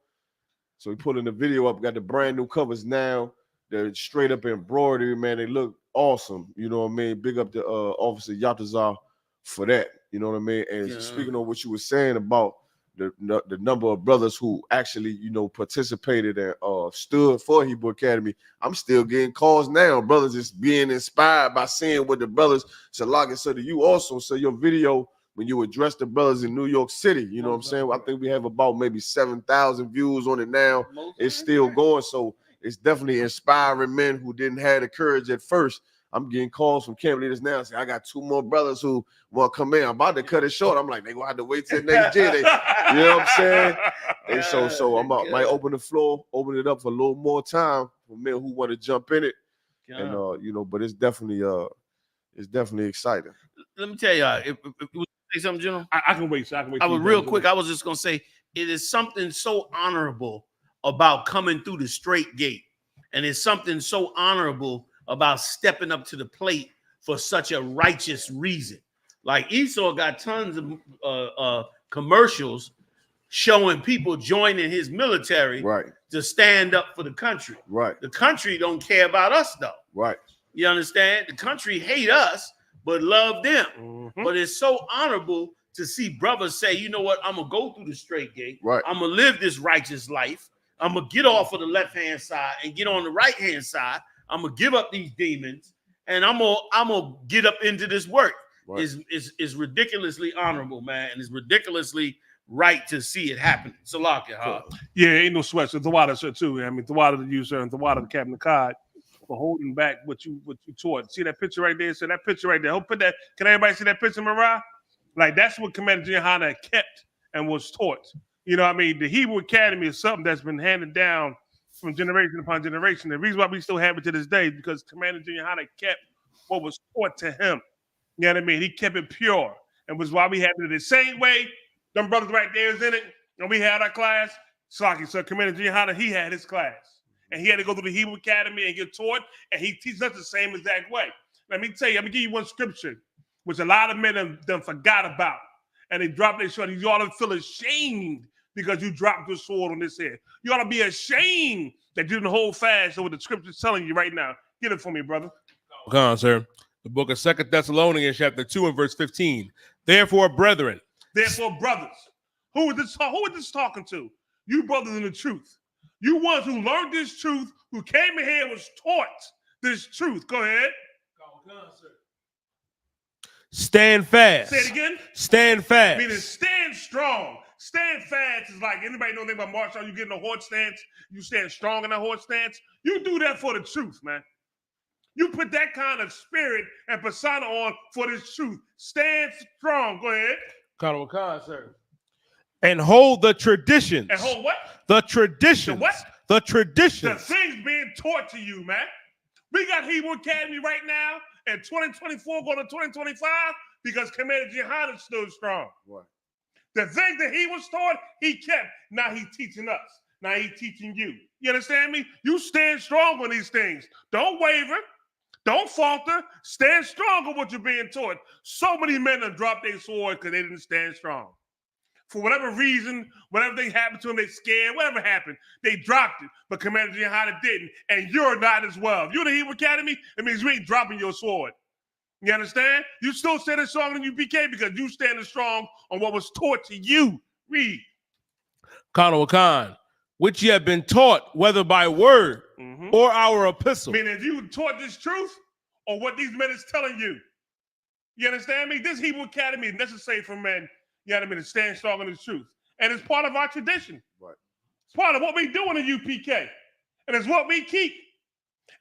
So we put in the video up. Got the brand new covers now. They're straight up embroidery, man. They look awesome. You know what I mean? Big up the officer YAHANNA for that. You know what I mean? And speaking of what you were saying about the number of brothers who actually, you know, participated and stood for Hebrew Academy, I'm still getting calls now. Brothers is being inspired by seeing what the brothers Salaga said to you also. So your video, when you address the brothers in New York City, you know what I'm saying? I think we have about maybe 7,000 views on it now. It's still going. So it's definitely inspiring men who didn't have the courage at first. I'm getting calls from camp leaders now saying, I got 2 more brothers who want to come in. I'm about to cut it short. I'm like, they gonna have to wait till next year. You know what I'm saying? And so might open the floor, open it up for a little more time for men who want to jump in it. And you know, but it's definitely exciting. Let me tell y'all, if you say something, General. I can wait. So I can wait. I was real quick. I was just gonna say it is something so honorable about coming through the straight gate, and it's something so honorable about stepping up to the plate for such a righteous reason. Like Esau got tons of commercials showing people joining his military to stand up for the country. Right. The country don't care about us though. Right. You understand? The country hate us, but love them. Mm-hmm. But it's so honorable to see brothers say, you know what? I'm gonna go through the straight gate. Right. I'm gonna live this righteous life. I'm gonna get off of the left-hand side and get on the right-hand side. I'm gonna give up these demons, and I'm gonna get up into this work. Right. Is ridiculously honorable, man, and it's ridiculously right to see it happen. Salaka, yeah, ain't no sweat. So Thawadah, sir, too. I mean, Thawadah the user and Thawadah the Captain of Cod for holding back what you taught. See that picture right there? So that picture right there. I'll put that. Can everybody see that picture, Marah? Like that's what Commander YAHANNA kept and was taught. You know what I mean? The Hebrew Academy is something that's been handed down from generation upon generation. The reason why we still have it to this day is because Commander YAHANNA kept what was taught to him. You know what I mean? He kept it pure. And was why we have it the same way. Them brothers right there is in it. And we had our class. Slaki, so Commander YAHANNA, he had his class. And he had to go through the Hebrew Academy and get taught. And he teaches us the same exact way. Let me tell you, let me give you one scripture, which a lot of men done forgot about. And they dropped their sword. You ought to feel ashamed because you dropped your sword on this head. You ought to be ashamed that you didn't hold fast to what the scripture's telling you right now. Get it for me, brother. Come on, sir. The book of 2 Thessalonians, chapter 2 and verse 15. Therefore, brothers. Who is this talking to? You brothers in the truth. You ones who learned this truth, who came in here and was taught this truth. Go ahead. Go on, sir. Stand fast. Say it again. Stand fast. Meaning stand strong. Stand fast is like, anybody know anything about martial arts? You get in a horse stance, you stand strong in a horse stance. You do that for the truth, man. You put that kind of spirit and persona on for this truth. Stand strong. Go ahead. Khan, sir. And hold the traditions. And hold what? The traditions. The what? The traditions. The things being taught to you, man. We got Hebrew Academy right now in 2024 going to 2025 because Commander YAHANNA stood strong. Right. The things that he was taught, he kept. Now he's teaching us. Now he's teaching you. You understand me? You stand strong on these things. Don't waver. Don't falter. Stand strong on what you're being taught. So many men have dropped their sword because they didn't stand strong. For whatever reason, whatever thing happened to them, they scared, whatever happened, they dropped it. But Commander YAHANNA didn't, and you're not as well. If you're the Hebrew Academy, it means you ain't dropping your sword. You understand? You still standing strong in UPK because you standing strong on what was taught to you. Read. Khan, which you have been taught, whether by word or our epistle. Meaning, if you taught this truth or what these men is telling you. You understand me? This Hebrew Academy is necessary for men, you know what I mean, to stand strong in the truth. And it's part of our tradition. Right. It's part of what we do in the UPK. And it's what we keep.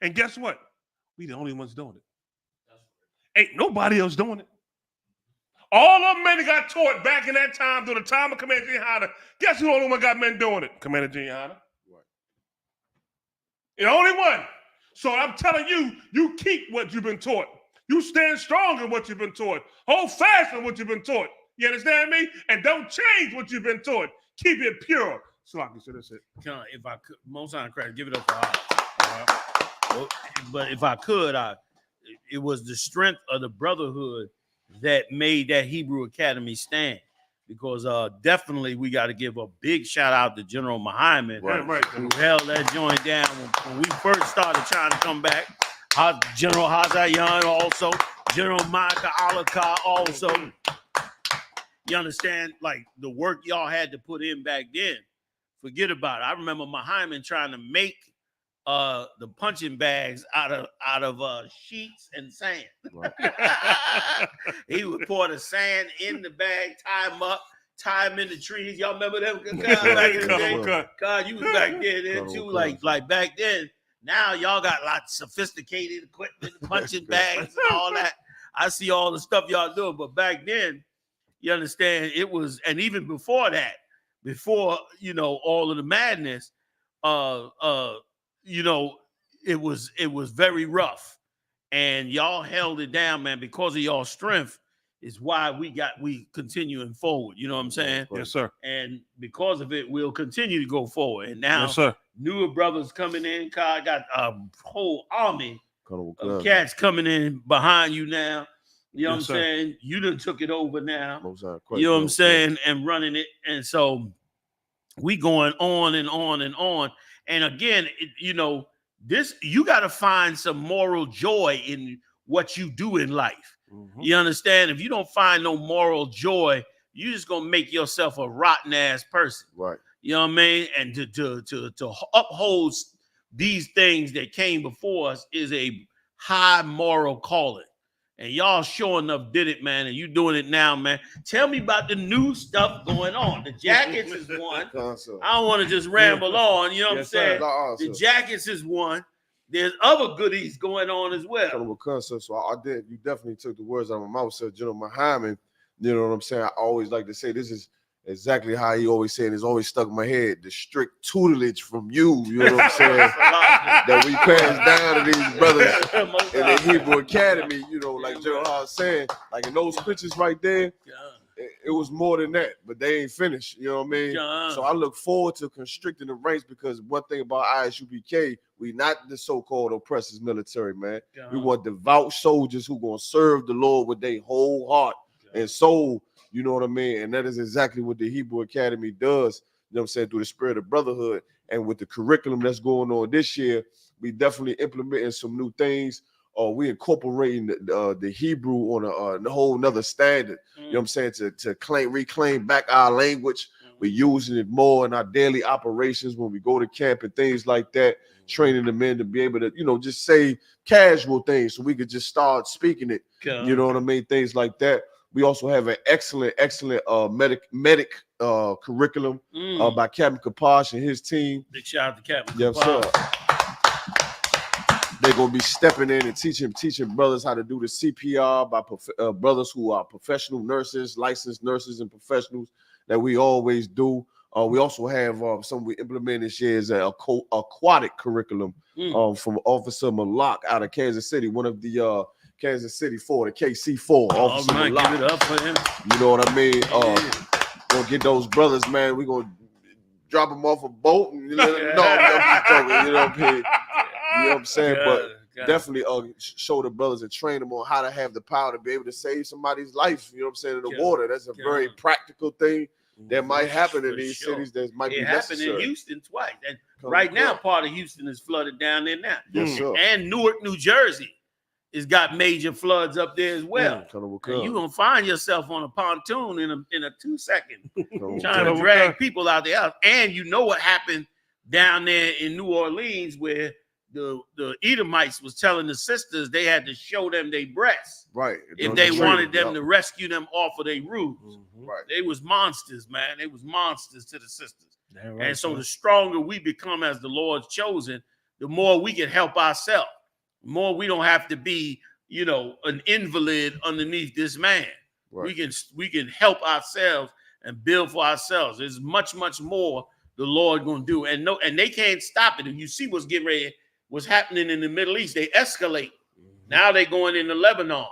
And guess what? We the only ones doing it. Ain't nobody else doing it. All of them men that got taught back in that time during the time of Commander YAHANNA. Guess who the only one got men doing it? Commander YAHANNA. Right. The only one. So I'm telling you, you keep what you've been taught. You stand strong in what you've been taught. Hold fast in what you've been taught. You understand me? And don't change what you've been taught. Keep it pure. So I can say that's it. If I could, most time credit, give it up for Ahban. But if I could, it was the strength of the brotherhood that made that Hebrew Academy stand. Because definitely we got to give a big shout out to General Muhammad, who held that joint down when we first started trying to come back. General Hazayan also, General Micah Alaka also. You understand, like the work y'all had to put in back then. Forget about it. I remember Muhammad trying to make the punching bags out of sheets and sand. Right. He would pour the sand in the bag, tie them up, tie them in the trees. Y'all remember them? Back in the day? God, you was back then too. Like back then. Now y'all got lots of sophisticated equipment, punching bags and all that. I see all the stuff y'all doing, but back then, you understand, it was, and even before that, before all of the madness, it was very rough, and y'all held it down, man. Because of y'all strength is why we continuing forward. You know what I'm saying? Yes, sir. And because of it, we'll continue to go forward. And now, yes, sir, newer brothers coming in. I got a whole army of cats coming in behind you now. You know what I'm saying? You done took it over now. You know what I'm saying? And running it. And so we going on and on and on. And again, this, you got to find some moral joy in what you do in life. Mm-hmm. You understand? If you don't find no moral joy, you just gonna make yourself a rotten ass person. Right. You know what I mean? And to uphold these things that came before us is a high moral calling. And y'all sure enough did it, man. And you doing it now, man. Tell me about the new stuff going on. The jackets is one. I don't want to just ramble on. You know what I'm saying? The jackets is one. There's other goodies going on as well. So I did. You definitely took the words out of my mouth. So General Muhammad, you know what I'm saying? I always like to say this is exactly how he always said. It's always stuck in my head. The strict tutelage from you. You know what I'm saying? That we passed down to these brothers in the Hebrew Academy. You know, like General was saying, like in those pictures right there. It was more than that, but they ain't finished. You know what I mean? So I look forward to constricting the ranks, because one thing about ISUPK, we not the so-called oppressors military, man. We want devout soldiers who gonna serve the Lord with their whole heart and soul. You know what I mean? And that is exactly what the Hebrew Academy does. You know what I'm saying? Through the spirit of brotherhood, and with the curriculum that's going on this year, we definitely implementing some new things. We incorporating the Hebrew on a whole nother standard. You know what I'm saying? To reclaim back our language. We're using it more in our daily operations when we go to camp and things like that, training the men to be able to, just say casual things so we could just start speaking it. You know what I mean? Things like that. We also have an excellent medic curriculum by Captain Kaposh and his team. Big shout out to Captain Kaposh. Sir. They're gonna be stepping in and teaching brothers how to do the CPR by brothers who are professional nurses, licensed nurses, and professionals that we always do. We also have some we implement this year is an aquatic curriculum from Officer Malak out of Kansas City, one of the Kansas City 4, the KC4. Officer Malak. Give it up for him. You know what I mean? Gonna get those brothers, man. We're gonna drop them off a boat and I'm just joking, you know what I mean? You know what I'm saying? But definitely show the brothers and train them on how to have the power to be able to save somebody's life, you know what I'm saying, in the water. That's a very practical thing that might happen in these cities that might be necessary. It happened in Houston twice. And right now, part of Houston is flooded down there now. Yes, sir. And Newark, New Jersey has got major floods up there as well. And you're going to find yourself on a pontoon in a 2-second trying to drag people out there. And you know what happened down there in New Orleans where the Edomites was telling the sisters they had to show them their breasts, right? If they wanted them to rescue them off of their roofs, right? They was monsters, man. They was monsters to the sisters. And so the stronger we become as the Lord's chosen, the more we can help ourselves. The more we don't have to be, an invalid underneath this man. Right. We can help ourselves and build for ourselves. There's much, much more the Lord gonna do, and they can't stop it. And you see what's happening in the Middle East. They escalate. Now they going into Lebanon.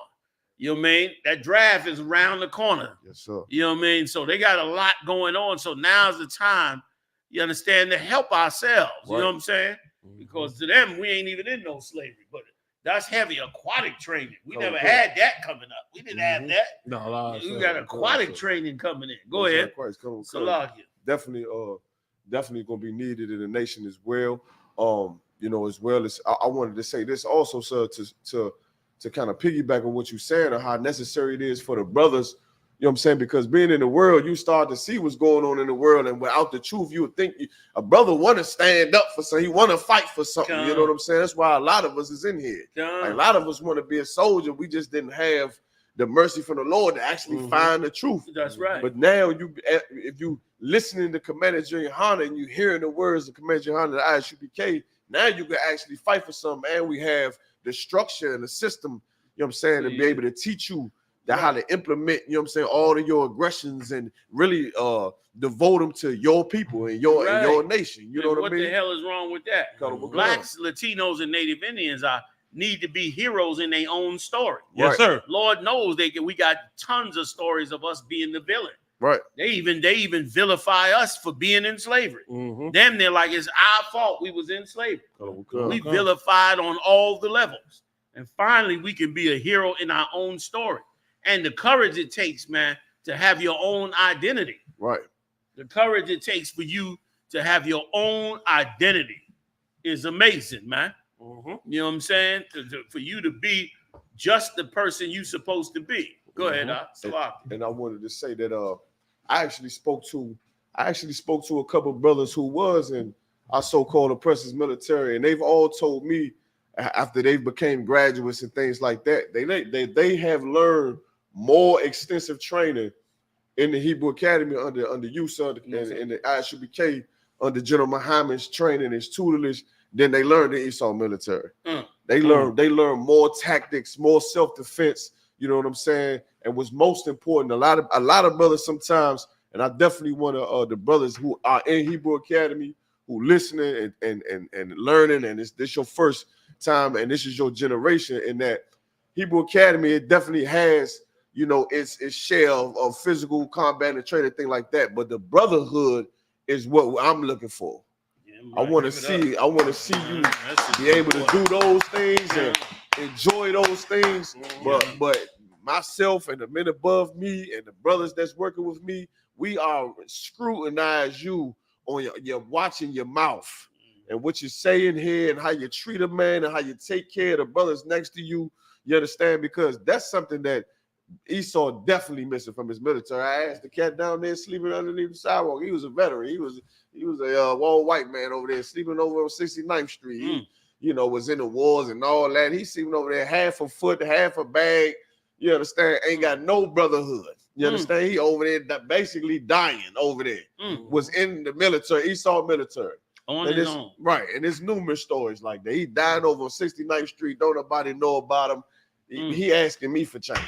You know what I mean? That draft is around the corner. Yes, sir. You know what I mean? So they got a lot going on. So now's the time, you understand, to help ourselves. Right. You know what I'm saying? Because to them, we ain't even in no slavery. But that's heavy aquatic training. We never had that coming up. We didn't have that. No, we got aquatic training coming in. Go ahead. Definitely going to be needed in the nation as well. As well as I wanted to say this also, sir, to kind of piggyback on what you're saying, or how necessary it is for the brothers. You know what I'm saying? Because being in the world, you start to see what's going on in the world, and without the truth, you would think a brother want to stand up for something. He want to fight for something. You know what I'm saying? That's why a lot of us is in here. Like, a lot of us want to be a soldier. We just didn't have the mercy from the Lord to actually find the truth. That's right. But now, if you listening to Commander YAHANNA and you hearing the words of Commander YAHANNA, the ISUPK, now you can actually fight for something, and we have the structure and the system, you know what I'm saying, to be able to teach you how to implement, you know what I'm saying, all of your aggressions and really devote them to your people and your nation. You know what I mean? What the hell is wrong with that? Blacks, Latinos, and Native Indians need to be heroes in their own story. Yes, sir. Lord knows we got tons of stories of us being the villain. Right. They even vilify us for being in slavery. Them, they're like, it's our fault we was in slavery. We vilified on all the levels. And finally, we can be a hero in our own story. And the courage it takes, man, to have your own identity. Right. The courage it takes for you to have your own identity is amazing, man. You know what I'm saying? For you to be just the person you're supposed to be. Go ahead, and I wanted to say that I actually spoke to a couple of brothers who was in our so-called oppressors military, and they've all told me after they became graduates and things like that, they have learned more extensive training in the Hebrew Academy under you, sir, and the ISUPK under General Muhammad's training, his tutelage, than they learned in the Esau military. They learn more tactics, more self-defense. You know what I'm saying? And what's most important, a lot of brothers sometimes, and I definitely want to the brothers who are in Hebrew Academy, who listening and learning, and this your first time, and this is your generation in that Hebrew Academy. It definitely has, its share of physical combat and training, thing like that. But the brotherhood is what I'm looking for. I want to see you be able to do those things and enjoy those things. But myself and the men above me and the brothers that's working with me, we are scrutinize you on your watching your mouth and what you say in here and how you treat a man and how you take care of the brothers next to you. You understand? Because that's something that Esau definitely missing from his military. I asked the cat down there sleeping underneath the sidewalk. He was a veteran. He was a all white man over there sleeping over on 69th Street. He, was in the wars and all that. He's sleeping over there half a foot, half a bag. You understand? Ain't got no brotherhood. You understand? He over there basically dying over there. Was in the military, Esau military. Right. And there's numerous stories like that. He died over on 69th Street. Don't nobody know about him. He asking me for change.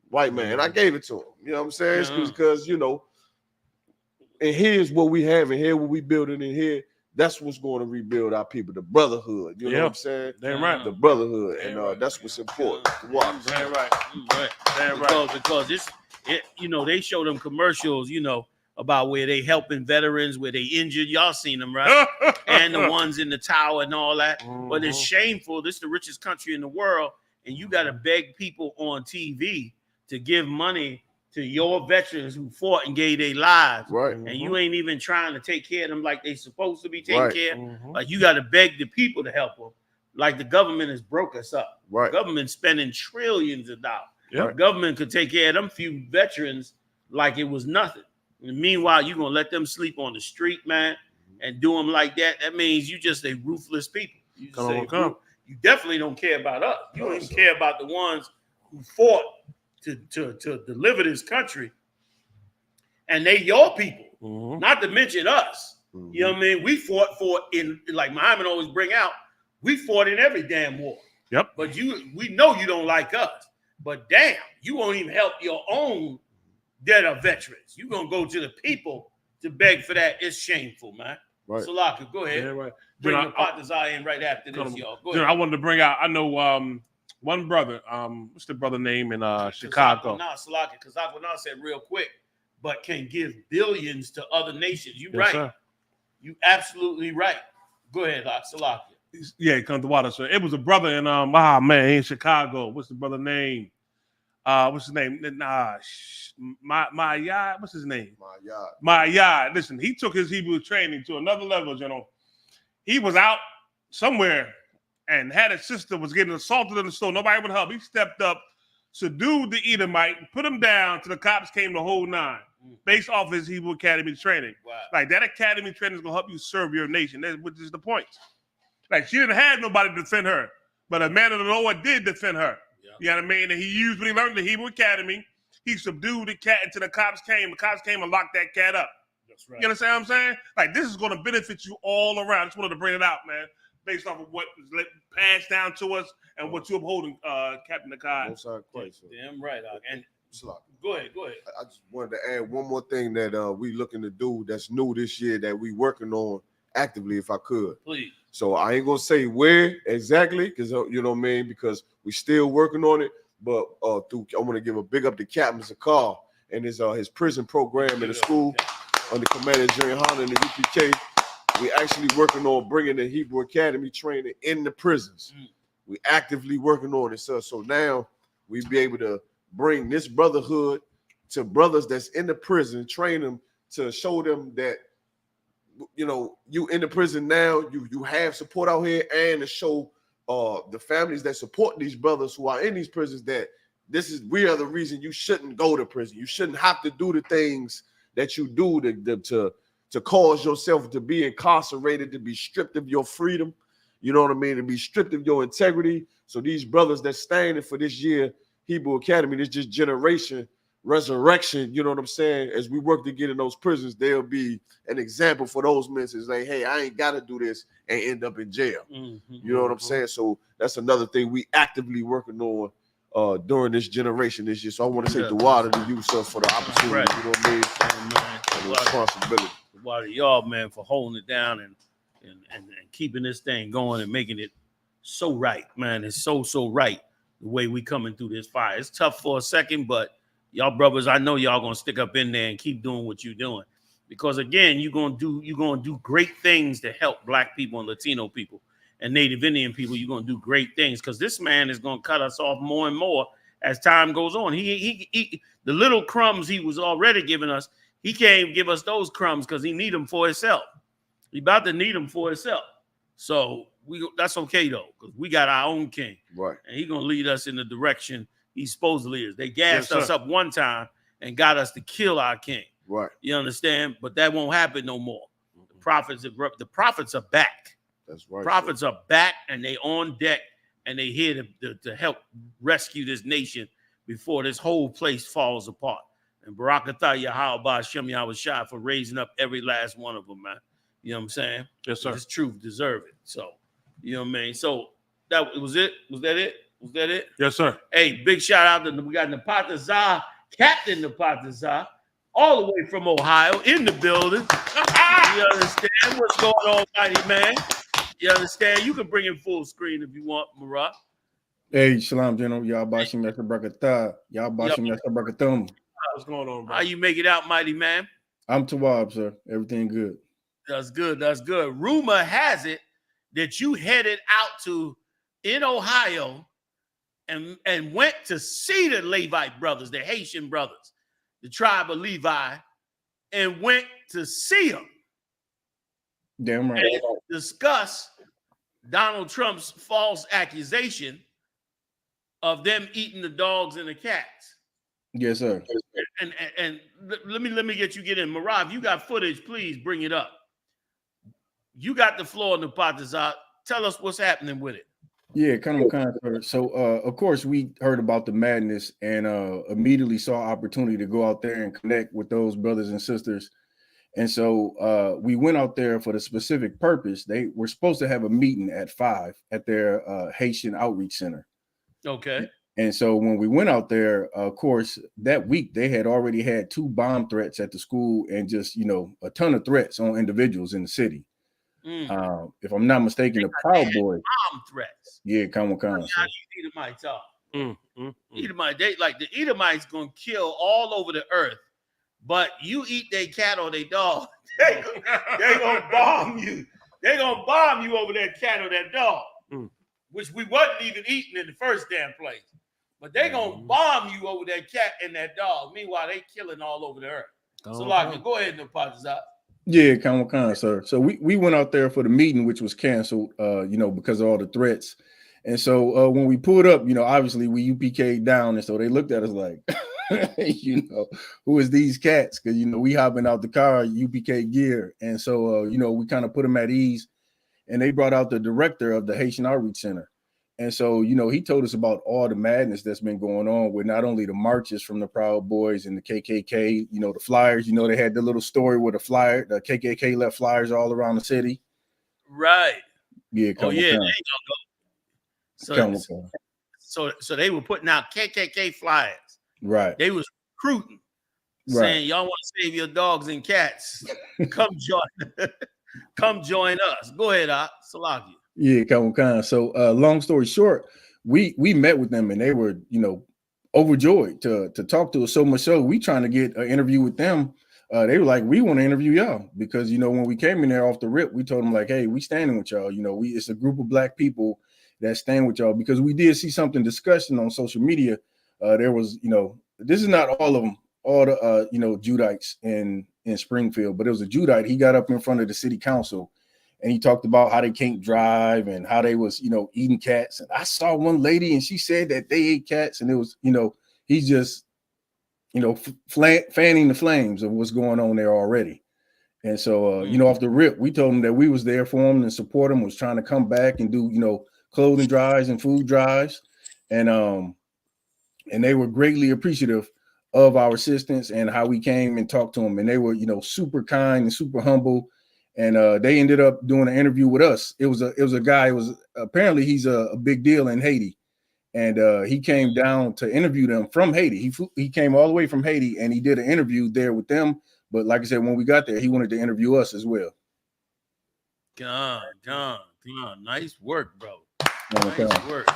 White man. And I gave it to him. You know what I'm saying? Because, and here's what we have, and here what we building in here. That's what's going to rebuild our people, the brotherhood. You know what I'm saying? Damn right. The brotherhood. And that's what's important to watch. Damn right. Damn right. Because they show them commercials, about where they helping veterans, where they injured. Y'all seen them, right? And the ones in the tower and all that. But it's shameful. This is the richest country in the world. And you got to beg people on TV to give money to your veterans who fought and gave their lives. Right. And you ain't even trying to take care of them like they supposed to be taken care of. Like you got to beg the people to help them. Like the government has broke us up. Right. The government spending trillions of dollars. Yep. The government could take care of them few veterans like it was nothing. And meanwhile, you're going to let them sleep on the street, man, and do them like that. That means you just a ruthless people. You definitely don't care about us. You don't even care about the ones who fought to deliver this country. And they your people, not to mention us. You know what I mean? We fought for in, like Muhammad always bring out, we fought in every damn war. Yep. But we know you don't like us. But damn, you won't even help your own that are veterans. You're gonna go to the people to beg for that. It's shameful, man. Right. Salaka, go ahead. Yeah, right. Bring the partners in right after this, y'all. Go ahead. I wanted to bring out, I know one brother, what's the brother name in Chicago? Salaka, Kazakwana said real quick, but can give billions to other nations. You Yes, right. Sir. You absolutely right. Go ahead, Salaka. Yeah, come to water, sir. It was a brother in in Chicago. What's the brother name? What's his name? My Yad. What's his name? My Yad. Listen, he took his Hebrew training to another level, General. He was out somewhere and had a sister was getting assaulted in the store. Nobody would help. He stepped up, subdued the Edomite, put him down till the cops came the whole nine, based off his Hebrew Academy training. Wow. Like that academy training is gonna help you serve your nation. That's which is the point. Like she didn't have nobody to defend her, but a man of the Lord did defend her. Yeah. You know what I mean? And he used when he learned the Hebrew Academy, he subdued the cat until the cops came. The cops came and locked that cat up. That's right. You understand what I'm saying? Like this is going to benefit you all around. I just wanted to bring it out, man, based off of what was passed down to us and what you're upholding, Captain Nakai. Damn right. And go ahead. I just wanted to add one more thing that we looking to do that's new this year that we working on actively, if I could. Please. So I ain't gonna say where exactly, because you know what I mean, because we still working on it. But I want to give a big up to Captain Zakar and his prison program in the school under Commander YAHANNA and the UPK. We actually working on bringing the Hebrew Academy training in the prisons. We actively working on it, sir. So now we be able to bring this brotherhood to brothers that's in the prison, train them to show them that, you know, you in the prison now, you have support out here, and to show the families that support these brothers who are in these prisons that we are the reason you shouldn't go to prison. You shouldn't have to do the things that you do to cause yourself to be incarcerated, to be stripped of your freedom. You know what I mean? To be stripped of your integrity. So these brothers that's standing for this year Hebrew Academy, this just generation resurrection, you know what I'm saying? As we work to get in those prisons, there'll be an example for those men to say, hey, I ain't got to do this and end up in jail. You know what I'm saying? So that's another thing we actively working on during this generation this year. So I want to say the water to you, sir, for the opportunity, you know what I mean? And the responsibility. The water to y'all, man, for holding it down and keeping this thing going and making it so right, man. It's so right the way we coming through this fire. It's tough for a second, but y'all brothers, I know y'all gonna stick up in there and keep doing what you're doing, because again, you're gonna do great things to help Black people and Latino people and Native Indian people. You're gonna do great things, because this man is gonna cut us off more and more as time goes on. He the little crumbs he was already giving us, he can't even give us those crumbs because he need them for himself. He about to need them for himself. So that's okay though, because we got our own king, right? And he gonna lead us in the direction he supposedly is. They gassed us up one time and got us to kill our king. Right. You understand? But that won't happen no more. The prophets are back. That's right. Prophets are back, and they on deck, and they here to help rescue this nation before this whole place falls apart. And Barakatah Yahweh Hashem Yahweh for raising up every last one of them, man. You know what I'm saying? Yes, sir. This truth deserve it. So, you know what I mean? So that was it. Was that it? Was that it? Yes, sir. Hey, big shout out to we got Napataza, Captain Napataza, all the way from Ohio in the building. You understand what's going on, mighty man? You understand? You can bring in full screen if you want, Marat. Hey, Shalom, General. Y'all bashing Mr. Brakatah. Y'all bashing Mr. Brakathum. What's going on, bro? How you make it out, mighty man? I'm Tawab, sir. Everything good. That's good. That's good. Rumor has it that you headed out in Ohio and went to see the Levite brothers, the Haitian brothers, the tribe of Levi, and went to see them. Damn right. And discuss Donald Trump's false accusation of them eating the dogs and the cats. Yes, sir. And let me get in. Marav, you got footage, please bring it up. You got the floor in the Napataza. Tell us what's happening with it. Yeah, kind of. So, of course, we heard about the madness and immediately saw opportunity to go out there and connect with those brothers and sisters And so we went out there for the specific purpose. They were supposed to have a meeting at 5 at their Haitian Outreach Center. Okay. And so when we went out there, of course, that week they had already had 2 bomb threats at the school and just, you know, a ton of threats on individuals in the city. If I'm not mistaken, the Proud Boys. Bomb threats. Yeah, come on. How these Edomites are. Edomite, they like the Edomites gonna kill all over the earth, but you eat their cat or their dog, they gonna bomb you. They gonna bomb you over that cat or that dog, which we wasn't even eating in the first damn place. But they gonna bomb you over that cat and that dog. Meanwhile, they killing all over the earth. So like, go ahead and Napataza. Yeah, come on, sir. So we went out there for the meeting, which was canceled, you know, because of all the threats. And so when we pulled up, you know, obviously we UPK down, and so they looked at us like, you know, who is these cats? Because, you know, we hopping out the car, UPK gear. And so, you know, we kind of put them at ease, and they brought out the director of the Haitian Outreach Center. And so, you know, he told us about all the madness that's been going on with not only the marches from the Proud Boys and the KKK, you know, the flyers, you know, they had the little story where the KKK left flyers all around the city. Right. Yeah. There you go. So they were putting out KKK flyers. Right. They was recruiting, saying, y'all want to save your dogs and cats. Come join us. Go ahead, Salaki. Yeah, come on. So long story short, we met with them, and they were, you know, overjoyed to talk to us, so much so we trying to get an interview with them. They were like, we want to interview y'all, because, you know, when we came in there off the rip, we told them like, hey, we standing with y'all. You know, it's a group of Black people that stand with y'all, because we did see something discussion on social media. There was, you know, this is not all of them, all the you know, Judites in Springfield, but it was a Judite. He got up in front of the city council and he talked about how they can't drive and how they was, you know, eating cats. And I saw one lady and she said that they ate cats, and it was, you know, he's just, you know, fanning the flames of what's going on there already. And so, you know, off the rip, we told them that we was there for them and support them, was trying to come back and do, you know, clothing drives and food drives. And they were greatly appreciative of our assistance and how we came and talked to them. And they were, you know, super kind and super humble. And they ended up doing an interview with us. It was a guy. It was apparently he's a big deal in Haiti, and he came down to interview them from Haiti. He came all the way from Haiti, and he did an interview there with them. But like I said, when we got there, he wanted to interview us as well. God, nice work, bro. Okay. Nice work.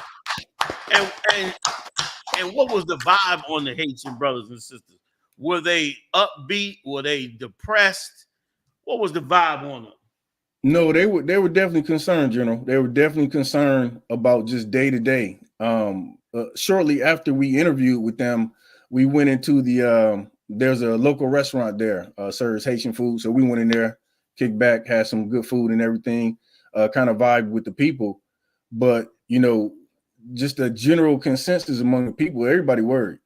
And what was the vibe on the Haitian brothers and sisters? Were they upbeat? Were they depressed? What was the vibe on them? No, they were definitely concerned, General. They were definitely concerned about just day to day. Shortly after we interviewed with them, we went into the there's a local restaurant there, serves Haitian food. So we went in there, kicked back, had some good food and everything, kind of vibe with the people. But, you know, just a general consensus among the people, everybody worried.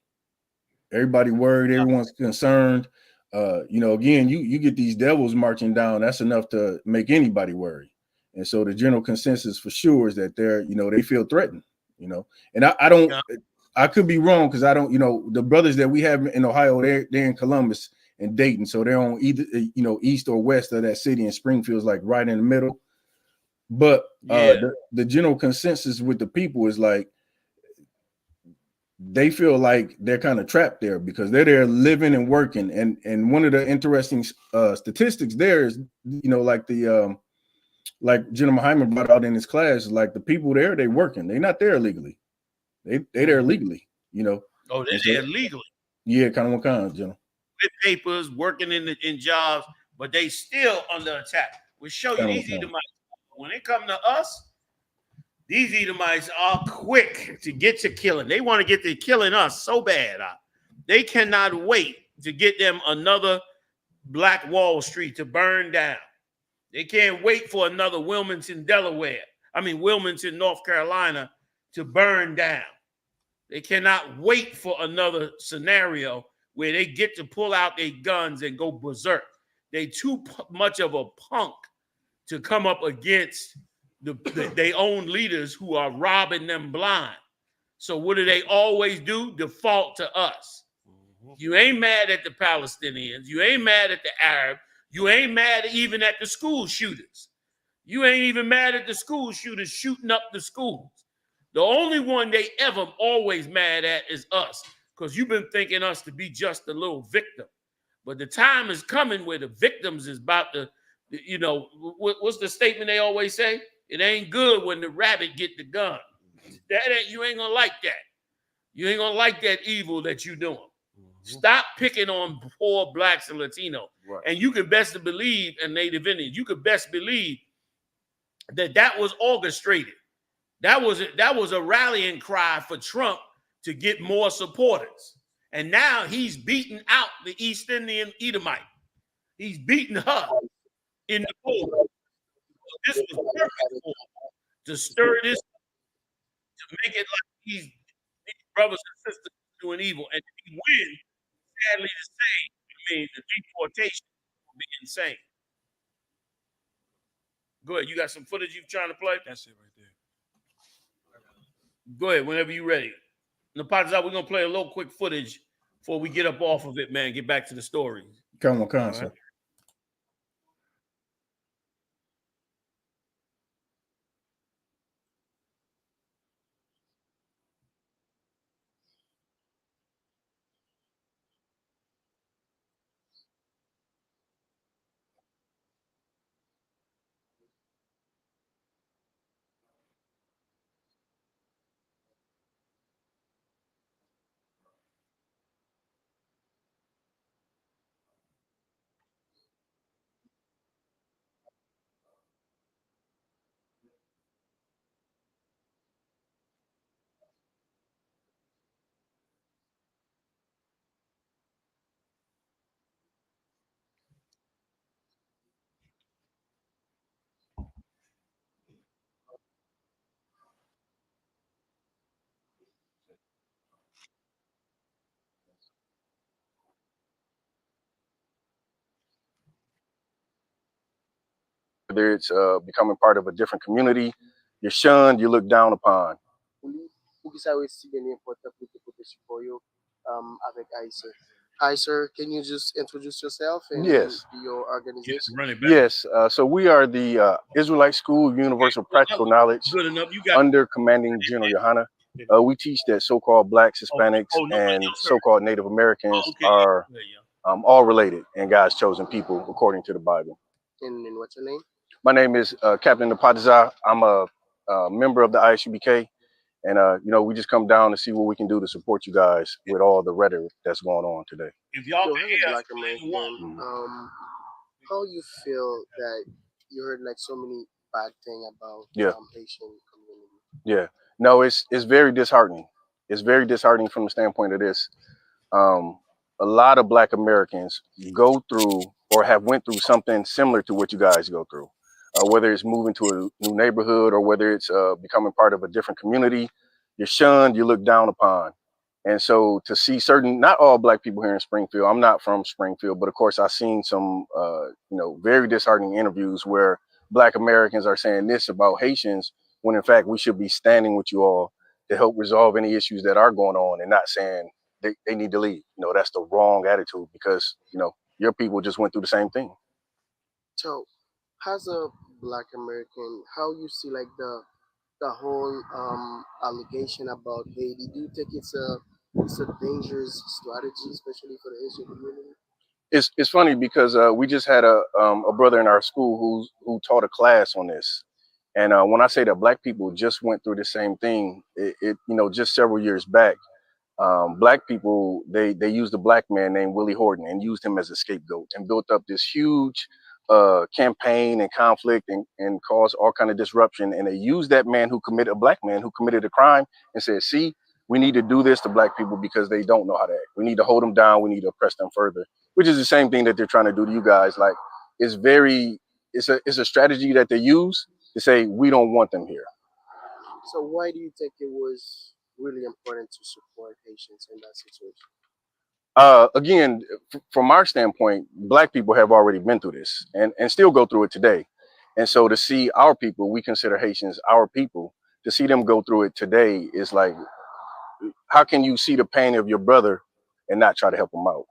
Everyone's concerned. You know, again, you get these devils marching down, that's enough to make anybody worry. And so the general consensus for sure is that they're, you know, they feel threatened, you know. And I could be wrong, because I don't, you know, the brothers that we have in Ohio, they're in Columbus and Dayton. So they're on either, you know, east or west of that city, and Springfield's like right in the middle. But the general consensus with the people is like, they feel like they're kind of trapped there, because they're there living and working. And one of the interesting statistics there is, you know, like the like General Hyman brought out in his class, like the people there, they working. They're not there illegally. They there legally, you know. Oh, they're there legally. Yeah, kind of General. With papers, working in jobs, but they still under attack. We show you these Edomites. When it come to us, these Edomites are quick to get to killing. They want to get to killing us so bad. They cannot wait to get them another Black Wall Street to burn down. They can't wait for another Wilmington, North Carolina to burn down. They cannot wait for another scenario where they get to pull out their guns and go berserk. They too much of a punk to come up against their own leaders who are robbing them blind. So what do they always do? Default to us. You ain't mad at the Palestinians. You ain't mad at the Arab. You ain't mad even at the school shooters. You ain't even mad at the school shooters shooting up the schools. The only one they ever always mad at is us, because you've been thinking us to be just a little victim. But the time is coming where the victims is about to, you know, what's the statement they always say? It ain't good when the rabbit get the gun. You ain't gonna like that. You ain't gonna like that evil that you doing. Stop picking on poor blacks and Latinos. Right. And you can best believe, and Native Indians, you could best believe that was orchestrated. That was a rallying cry for Trump to get more supporters. And now he's beating out the East Indian Edomite. He's beating her in the polls. This was perfect for him to stir this, to make it like these brothers and sisters doing evil. And if he wins, sadly to say, I mean, the deportation will be insane. Go ahead. You got some footage you're trying to play? That's it right there. Go ahead, whenever you're ready. Napataza, we're going to play a little quick footage before we get up off of it, man. Get back to the story. Come on, sir. Whether it's becoming part of a different community, you're shunned, you look down upon. Hi, sir. Can you just introduce yourself and Yes. your organization? Yes. So we are the Israelite School of Universal Practical Knowledge Good enough. You got under commanding General YAHANNA. We teach that so-called blacks, Hispanics, and so-called Native Americans are all related and God's chosen people according to the Bible. And what's your name? My name is Captain Napataza. I'm a member of the ISUPK, and you know, we just come down to see what we can do to support you guys with all the rhetoric that's going on today. If y'all Yo, as a Black American, how you feel that you heard like so many bad things about Haitian community? Yeah, no, it's very disheartening. It's very disheartening from the standpoint of this. A lot of Black Americans go through or have went through something similar to what you guys go through. Whether it's moving to a new neighborhood or whether it's becoming part of a different community, you're shunned, you look down upon. And so to see certain, not all Black people here in Springfield, I'm not from Springfield, but of course I've seen some, you know, very disheartening interviews where Black Americans are saying this about Haitians, when in fact we should be standing with you all to help resolve any issues that are going on and not saying they need to leave. You know, that's the wrong attitude because, you know, your people just went through the same thing. So, as a Black American, how you see like the whole allegation about Haiti? Do you think it's a dangerous strategy, especially for the Haitian community? It's funny because we just had a brother in our school who taught a class on this, and when I say that Black people just went through the same thing, it you know, just several years back, Black people they used a Black man named Willie Horton and used him as a scapegoat and built up this huge campaign and conflict and caused all kind of disruption. And they used that man who committed a Black man who committed a crime and said, see, we need to do this to Black people because they don't know how to act. We need to hold them down. We need to oppress them further, which is the same thing that they're trying to do to you guys. Like it's a strategy that they use to say, we don't want them here. So why do you think it was really important to support Haitians in that situation? Again, from our standpoint, Black people have already been through this and still go through it today. And so to see our people, we consider Haitians our people, to see them go through it today is like, how can you see the pain of your brother and not try to help him out?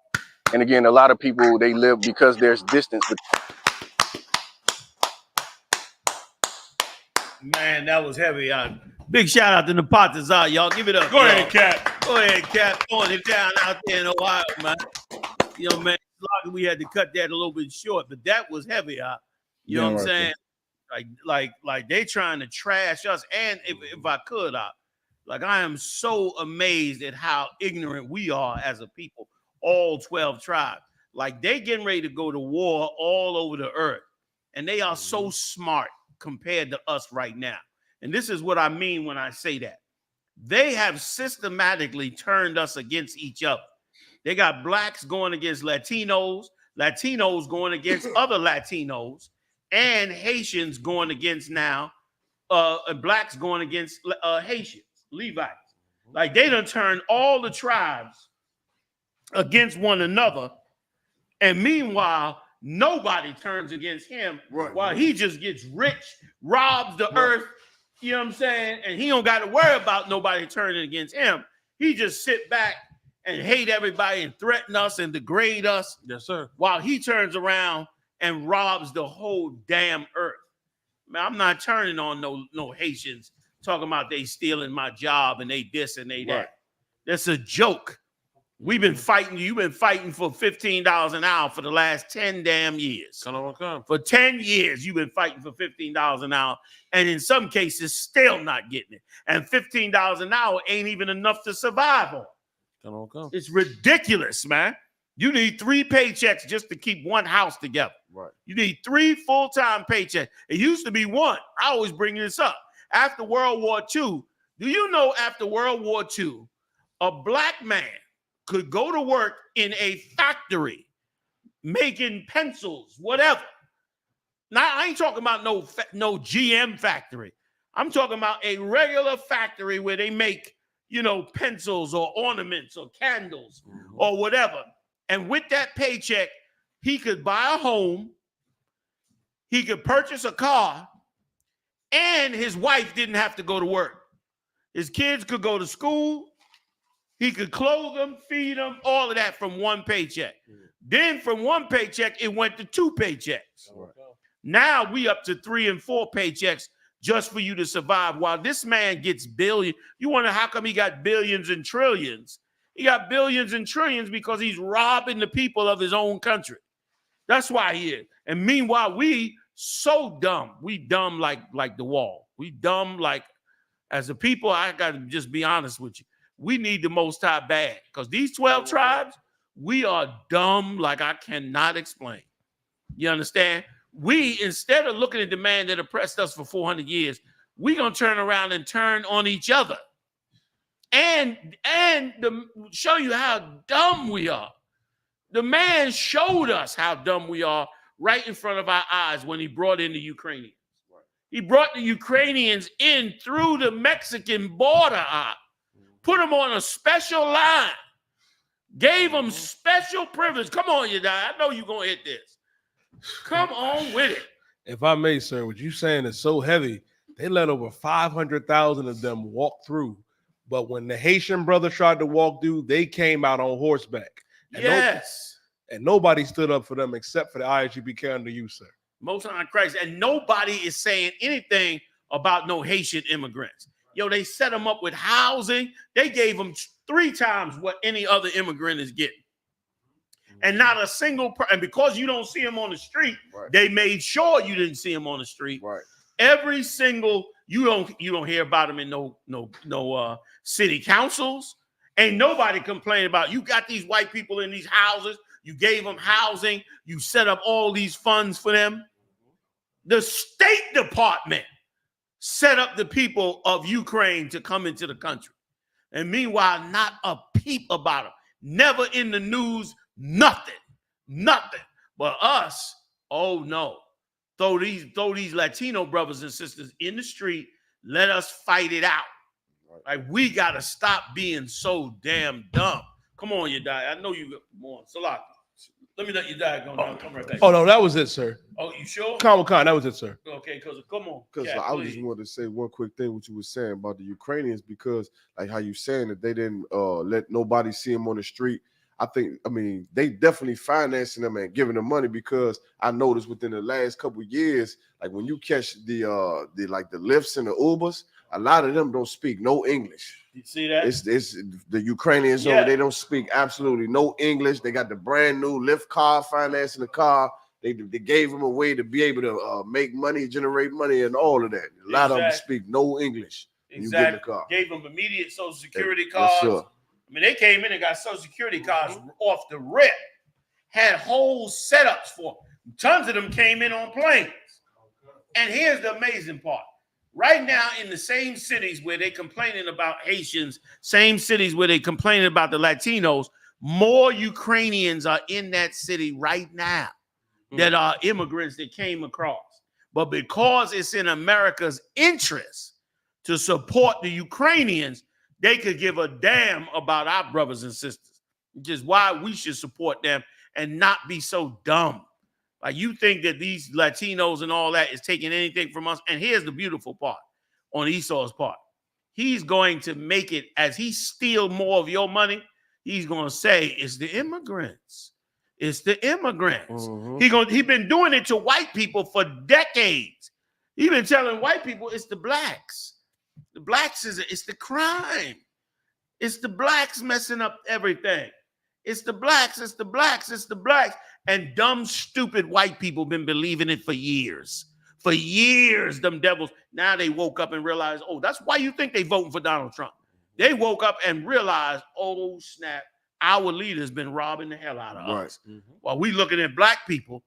And again, a lot of people, they live because there's distance. Man, that was heavy. Big shout out to Napataza, y'all. Give it up. Go ahead, Cap. Go ahead, Cap. Throwing it down out there in Ohio, man. You know, man, we had to cut that a little bit short, but that was heavy. You know what I'm saying? Like they trying to trash us. And if I could, I am so amazed at how ignorant we are as a people, all 12 tribes. Like they getting ready to go to war all over the earth. And they are so smart compared to us right now. And this is what I mean when I say that. They have systematically turned us against each other. They got blacks going against Latinos, Latinos going against other Latinos, and Haitians going against now, blacks going against Haitians, Levites. Like they done turned all the tribes against one another. And meanwhile, nobody turns against him while he just gets rich, robs the earth, you know what I'm saying? And he don't got to worry about nobody turning against him. He just sit back and hate everybody and threaten us and degrade us. Yes, sir. While he turns around and robs the whole damn earth. Man, I'm not turning on no Haitians talking about they stealing my job and they this and they that. Right. That's a joke. We've been fighting. You've been fighting for $15 an hour for the last 10 damn years. For 10 years, you've been fighting for $15 an hour, and in some cases, still not getting it. And $15 an hour ain't even enough to survive on. It's ridiculous, man. You need 3 paychecks just to keep one house together. Right. You need 3 full-time paychecks. It used to be 1. I always bring this up. After World War II, do you know after World War II, a black man could go to work in a factory making pencils, whatever. Now, I ain't talking about no GM factory. I'm talking about a regular factory where they make, pencils or ornaments or candles or whatever. And with that paycheck, he could buy a home, he could purchase a car, and his wife didn't have to go to work. His kids could go to school. He could clothe them, feed them, all of that from 1 paycheck. Then from 1 paycheck, it went to 2 paychecks. Now we up to 3 and 4 paychecks just for you to survive. While this man gets billions. You wonder how come he got billions and trillions? He got billions and trillions because he's robbing the people of his own country. That's why he is. And meanwhile, we so dumb. We dumb like the wall. We dumb like, as a people, I got to just be honest with you. We need the Most High bad because these 12 tribes, we are dumb like I cannot explain. You understand? We, instead of looking at the man that oppressed us for 400 years, we're going to turn around and turn on each other. And to show you how dumb we are. The man showed us how dumb we are right in front of our eyes when he brought in the Ukrainians. He brought the Ukrainians in through the Mexican border, put them on a special line, gave them special privilege. Come on, you die. I know you're going to hit this. Come on with it. If I may, sir, what you saying is so heavy. They let over 500,000 of them walk through. But when the Haitian brother tried to walk through, they came out on horseback. And nobody stood up for them except for the ISUPK under you, sir. Most High Christ. And nobody is saying anything about no Haitian immigrants. Yo, they set them up with housing. They gave them 3 times what any other immigrant is getting. And not a single and because you don't see them on the street, they made sure you didn't see them on the street. Every single you don't hear about them in no city councils. Ain't nobody complaining about you got these white people in these houses. You gave them housing. You set up all these funds for them. The State Department set up the people of Ukraine to come into the country. And meanwhile, not a peep about them. Never in the news, nothing. But us, oh no. Throw these Latino brothers and sisters in the street. Let us fight it out. Like, we got to stop being so damn dumb. Come on, you die. I know you got more. Salaki. Let me let you die go down. Come right back. Oh, no, that was it, sir. Oh, you sure? Khan, that was it, sir. Okay, because come on. Because I just wanted to say one quick thing, what you were saying about the Ukrainians, because like how you saying that they didn't let nobody see them on the street. I mean, they definitely financing them and giving them money, because I noticed within the last couple of years, like when you catch the lifts and the Ubers, a lot of them don't speak no English. You see that? It's the Ukrainians over, they don't speak absolutely no English. They got the brand new Lyft car, financing the car. They gave them a way to be able to make money, generate money, and all of that. A lot of them speak no English. Exactly. You get in the car. Gave them immediate Social Security cards. Yes, sir. I mean, they came in and got Social Security cards off the rip. Had whole setups for them. Tons of them came in on planes. And here's the amazing part. Right now, in the same cities where they're complaining about Haitians, same cities where they're complaining about the Latinos, more Ukrainians are in that city right now that are immigrants that came across. But because it's in America's interest to support the Ukrainians, they could give a damn about our brothers and sisters, which is why we should support them and not be so dumb. Like, you think that these Latinos and all that is taking anything from us. And here's the beautiful part on Esau's part. He's going to make it, as he steal more of your money, he's going to say, it's the immigrants. It's the immigrants. He been doing it to white people for decades. He been telling white people it's the blacks. The blacks it's the crime. It's the blacks messing up everything. It's the blacks, it's the blacks, it's the blacks. And dumb, stupid white people been believing it for years. For years, them devils. Now they woke up and realized, oh, that's why you think they voting for Donald Trump. They woke up and realized, oh, snap, our leader's been robbing the hell out of us. While we looking at black people,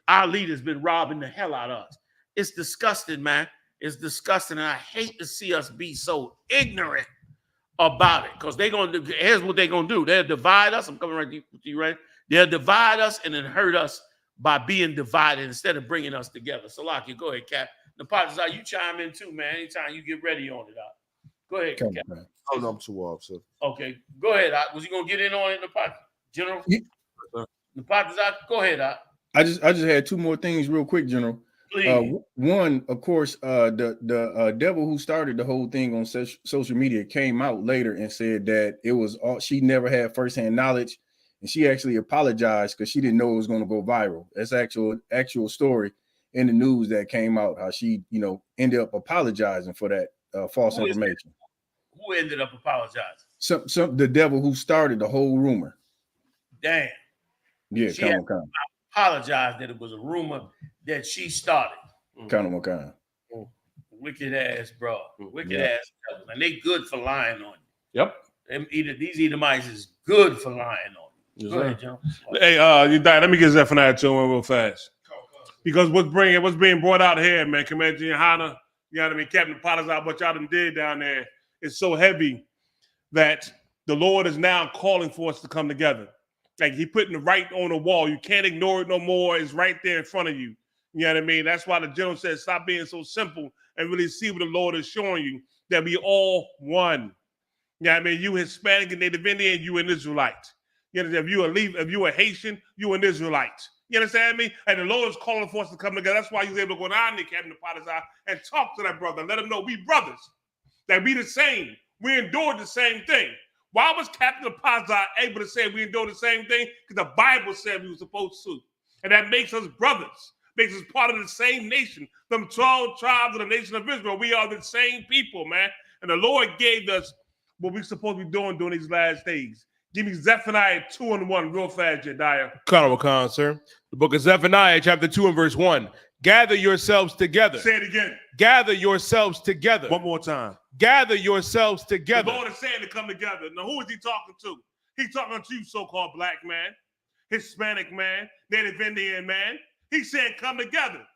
our leader's been robbing the hell out of us. It's disgusting, man. It's disgusting. And I hate to see us be so ignorant about it, because they're going to do, here's what they're going to do. They'll divide us. I'm coming right to you, right? They'll divide us and then hurt us by being divided instead of bringing us together. So, Lockie, go ahead, Cap. Napataza, you chime in too, man. Anytime you get ready on it, go ahead, Cap. Oh, no, I'm too off, sir. Okay, go ahead. Was you going to get in on it, Napataza? General? Napataza, go ahead. I just had two more things real quick, General. One, of course, the devil who started the whole thing on social media came out later and said that it was all, she never had firsthand knowledge, and she actually apologized because she didn't know it was going to go viral. That's actual story in the news that came out, how she, ended up apologizing for that false information. Who ended up apologizing? The devil who started the whole rumor. Damn. Yeah, she apologized that it was a rumor that she started. Wicked ass, bro. Wicked ass devil. And they good for lying on you. Yep. These Edomites is good for lying on you. Go ahead, John. Hey, you died. Let me get Zephaniah 2 real fast. Because what's being brought out here, man, Commander YAHANNA, you know what I mean, Captain Napataza, what y'all done did down there is so heavy that the Lord is now calling for us to come together. Like, he putting the right on the wall. You can't ignore it no more. It's right there in front of you. You know what I mean? That's why the general says, stop being so simple and really see what the Lord is showing you, that we all one. You know what I mean? You Hispanic and Native Indian, you an Israelite. You know, if you a Haitian, you an Israelite. You understand me? And the Lord is calling for us to come together. That's why he was able to go down there, Captain Napataza, and talk to that brother. Let him know we brothers. That we the same. We endured the same thing. Why was Captain Napataza able to say we endured the same thing? Because the Bible said we were supposed to. And that makes us brothers. Makes us part of the same nation. Them 12 tribes of the nation of Israel. We are the same people, man. And the Lord gave us what we're supposed to be doing during these last days. Give me Zephaniah 2:1 real fast, Jediah. Khan, sir. The book of Zephaniah, chapter 2 and verse 1. Gather yourselves together. Say it again. Gather yourselves together. One more time. Gather yourselves together. The Lord is saying to come together. Now, who is he talking to? He's talking to you, so-called black man, Hispanic man, Native Indian man. He's saying come together.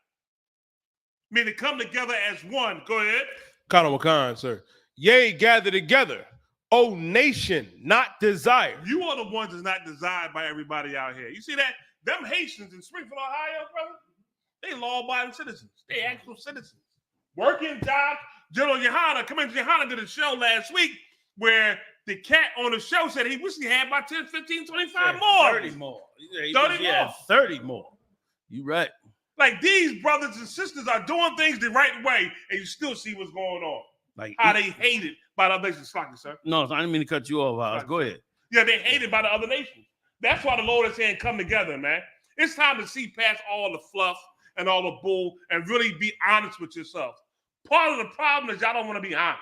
Meaning come together as one. Go ahead. Khan, sir. Yea, gather together. O nation, not desired. You are the ones that's not desired by everybody out here. You see that? Them Haitians in Springfield, Ohio, brother, they law-abiding citizens. They actual citizens. Working job. General YAHANNA, Commander YAHANNA did a show last week where the cat on the show said he wished he had about 10, 15, 25 more. 30 more. 30 more. 30 more. You right. Like, these brothers and sisters are doing things the right way, and you still see what's going on. Like how they hate it by the nation's slacking, sir. No, I didn't mean to cut you off, House. Go ahead. Yeah, they're hated by the other nations. That's why the Lord is saying, come together, man. It's time to see past all the fluff and all the bull and really be honest with yourself. Part of the problem is y'all don't want to be honest.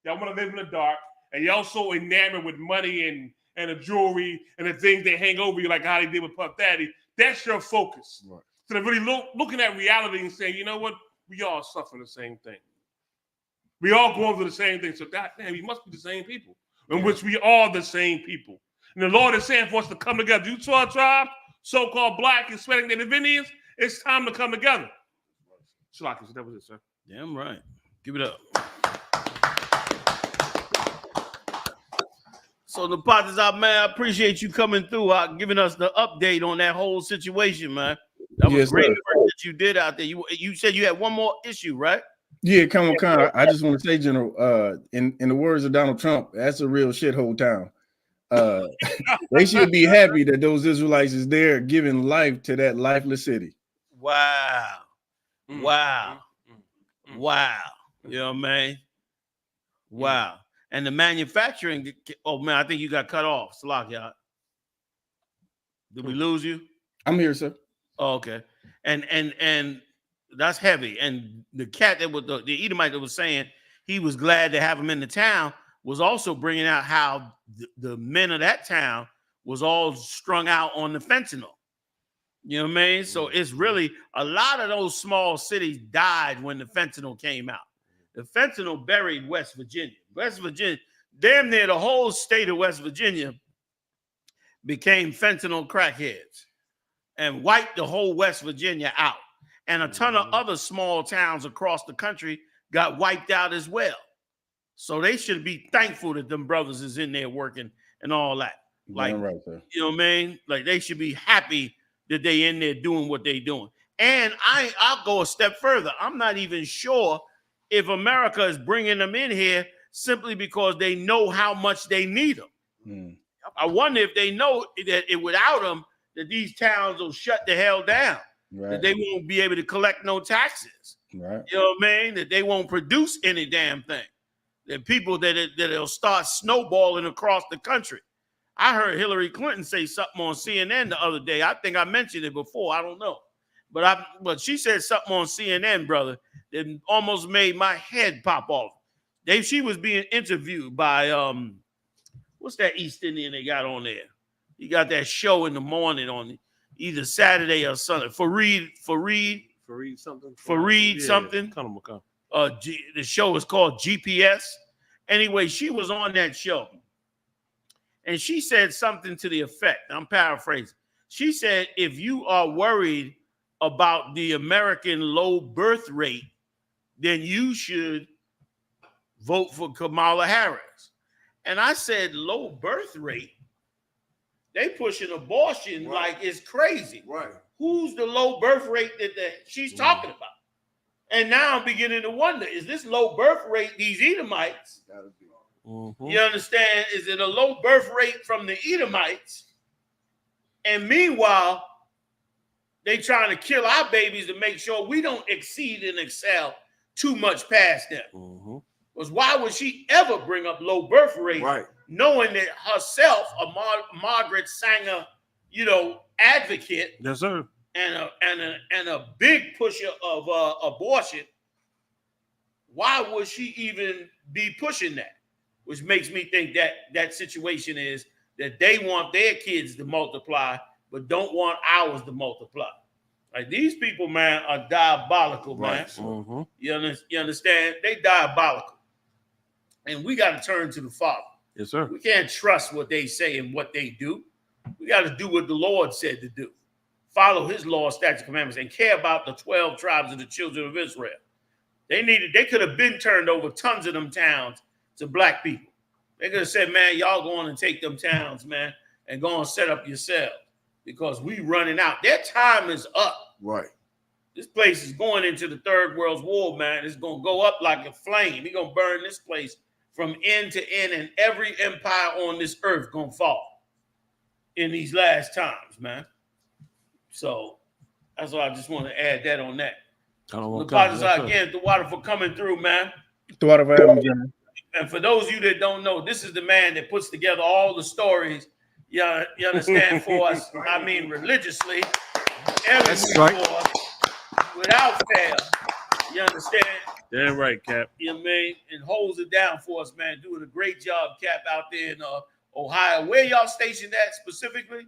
Y'all want to live in the dark, and y'all so enamored with money and the jewelry and the things they hang over you, like how they did with Puff Daddy. That's your focus. Right. So they're really looking at reality and saying, you know what? We all suffer the same thing. We all go through the same thing. So that, damn, we must be the same people, in which we are the same people. And the Lord is saying for us to come together. You 12 tribes, so-called Black, Hispanic, Native Indians, it's time to come together. Shalaki, that was it, sir. Damn right. Give it up. So Napataza, man, I appreciate you coming through, giving us the update on that whole situation, man. That was great work that you did out there. You said you had one more issue, right? Yeah, come on. I just want to say, General, in the words of Donald Trump, that's a real shithole town. They should be happy that those Israelites is there giving life to that lifeless city. Wow. Wow. Wow. You know what I mean? Wow. And the manufacturing, oh man, I think you got cut off. Salak, y'all. Did we lose you? I'm here, sir. Oh, okay. And that's heavy. And the cat that was the Edomite that was saying he was glad to have him in the town was also bringing out how the men of that town was all strung out on the fentanyl. You know what I mean? So it's really a lot of those small cities died when the fentanyl came out. The fentanyl buried West Virginia. West Virginia, damn near the whole state of West Virginia became fentanyl crackheads and wiped the whole West Virginia out. And a ton of other small towns across the country got wiped out as well. So they should be thankful that them brothers is in there working and all that. Like, right, sir. You know what I mean? Like they should be happy that they in there doing what they doing. And I'll go a step further. I'm not even sure if America is bringing them in here simply because they know how much they need them. I wonder if they know that without them, that these towns will shut the hell down. Right. That they won't be able to collect no taxes. Right. You know what I mean? That they won't produce any damn thing. That people that'll start snowballing across the country. I heard Hillary Clinton say something on CNN the other day. I think I mentioned it before. I don't know. But she said something on CNN, brother, that almost made my head pop off. She was being interviewed by what's that East Indian they got on there? He got that show in the morning on either Saturday or Sunday. Fareed something. The show is called GPS. Anyway, she was on that show. And she said something to the effect, I'm paraphrasing. She said, if you are worried about the American low birth rate, then you should vote for Kamala Harris. And I said, low birth rate? They pushing abortion like it's crazy. Right. Who's the low birth rate that she's talking about? And now I'm beginning to wonder, is this low birth rate these Edomites? You understand? Is it a low birth rate from the Edomites? And meanwhile, they trying to kill our babies to make sure we don't exceed and excel too much past them. Because why would she ever bring up low birth rate, knowing that herself, a Margaret Sanger, advocate, yes, sir, and a big pusher of abortion? Why would she even be pushing that? Which makes me think that situation is that they want their kids to multiply, but don't want ours to multiply. Like these people, man, are diabolical, man. You understand? They diabolical. And we got to turn to the Father. Yes, sir. We can't trust what they say and what they do. We got to do what the Lord said to do. Follow his law, statutes, commandments, and care about the 12 tribes of the children of Israel. They could have been turned over tons of them towns to black people. They could have said, man, y'all go on and take them towns, man, and go and set up yourselves because we running out. Their time is up. Right. This place is going into the Third World War, man. It's going to go up like a flame. We're going to burn this place from end to end, and every empire on this earth going to fall in these last times, man. So that's why I just want to add that on that. Napataza again, the water for coming through, man. The water for having me, General. And for those of you that don't know, this is the man that puts together all the stories, you understand, for us, I mean, religiously, every week for us, without fail, you understand? Damn right, Cap. You know what I mean? And holds it down for us, man. Doing a great job, Cap, out there in Ohio. Where y'all stationed at specifically?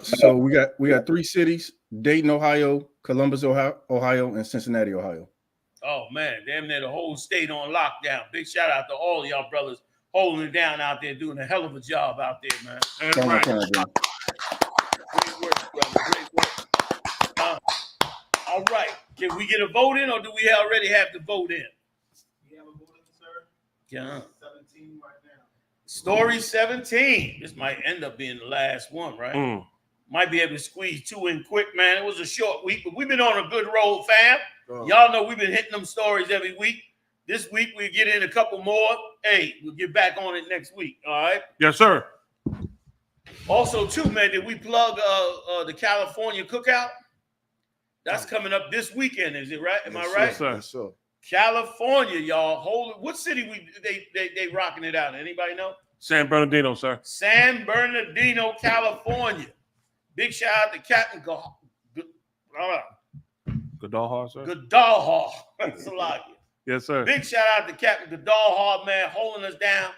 So we got 3 cities: Dayton, Ohio; Columbus, Ohio; and Cincinnati, Ohio. Oh man, damn near the whole state on lockdown. Big shout out to all y'all brothers holding it down out there, doing a hell of a job out there, man. That's right. Great work, brother. Great work. All right. Can we get a vote in, or do we already have the vote in? We have a vote in, sir. Yeah. 17 right now. Story 17. This might end up being the last one, right? Might be able to squeeze 2 in quick, man. It was a short week, but we've been on a good roll, fam. Y'all know we've been hitting them stories every week. This week we get in a couple more. Hey, we'll get back on it next week. All right. Yes, sir. Also, too, man, did we plug the California cookout? That's coming up this weekend, is it right? Am I right? Yes, sir. Yes, sir. California, y'all. What city they rocking it out? Anybody know? San Bernardino, sir. San Bernardino, California. Big shout out to Captain Goodall, sir. Goodall. That's a lot. Yes, sir. Big shout out to Captain Goodall, man, holding us down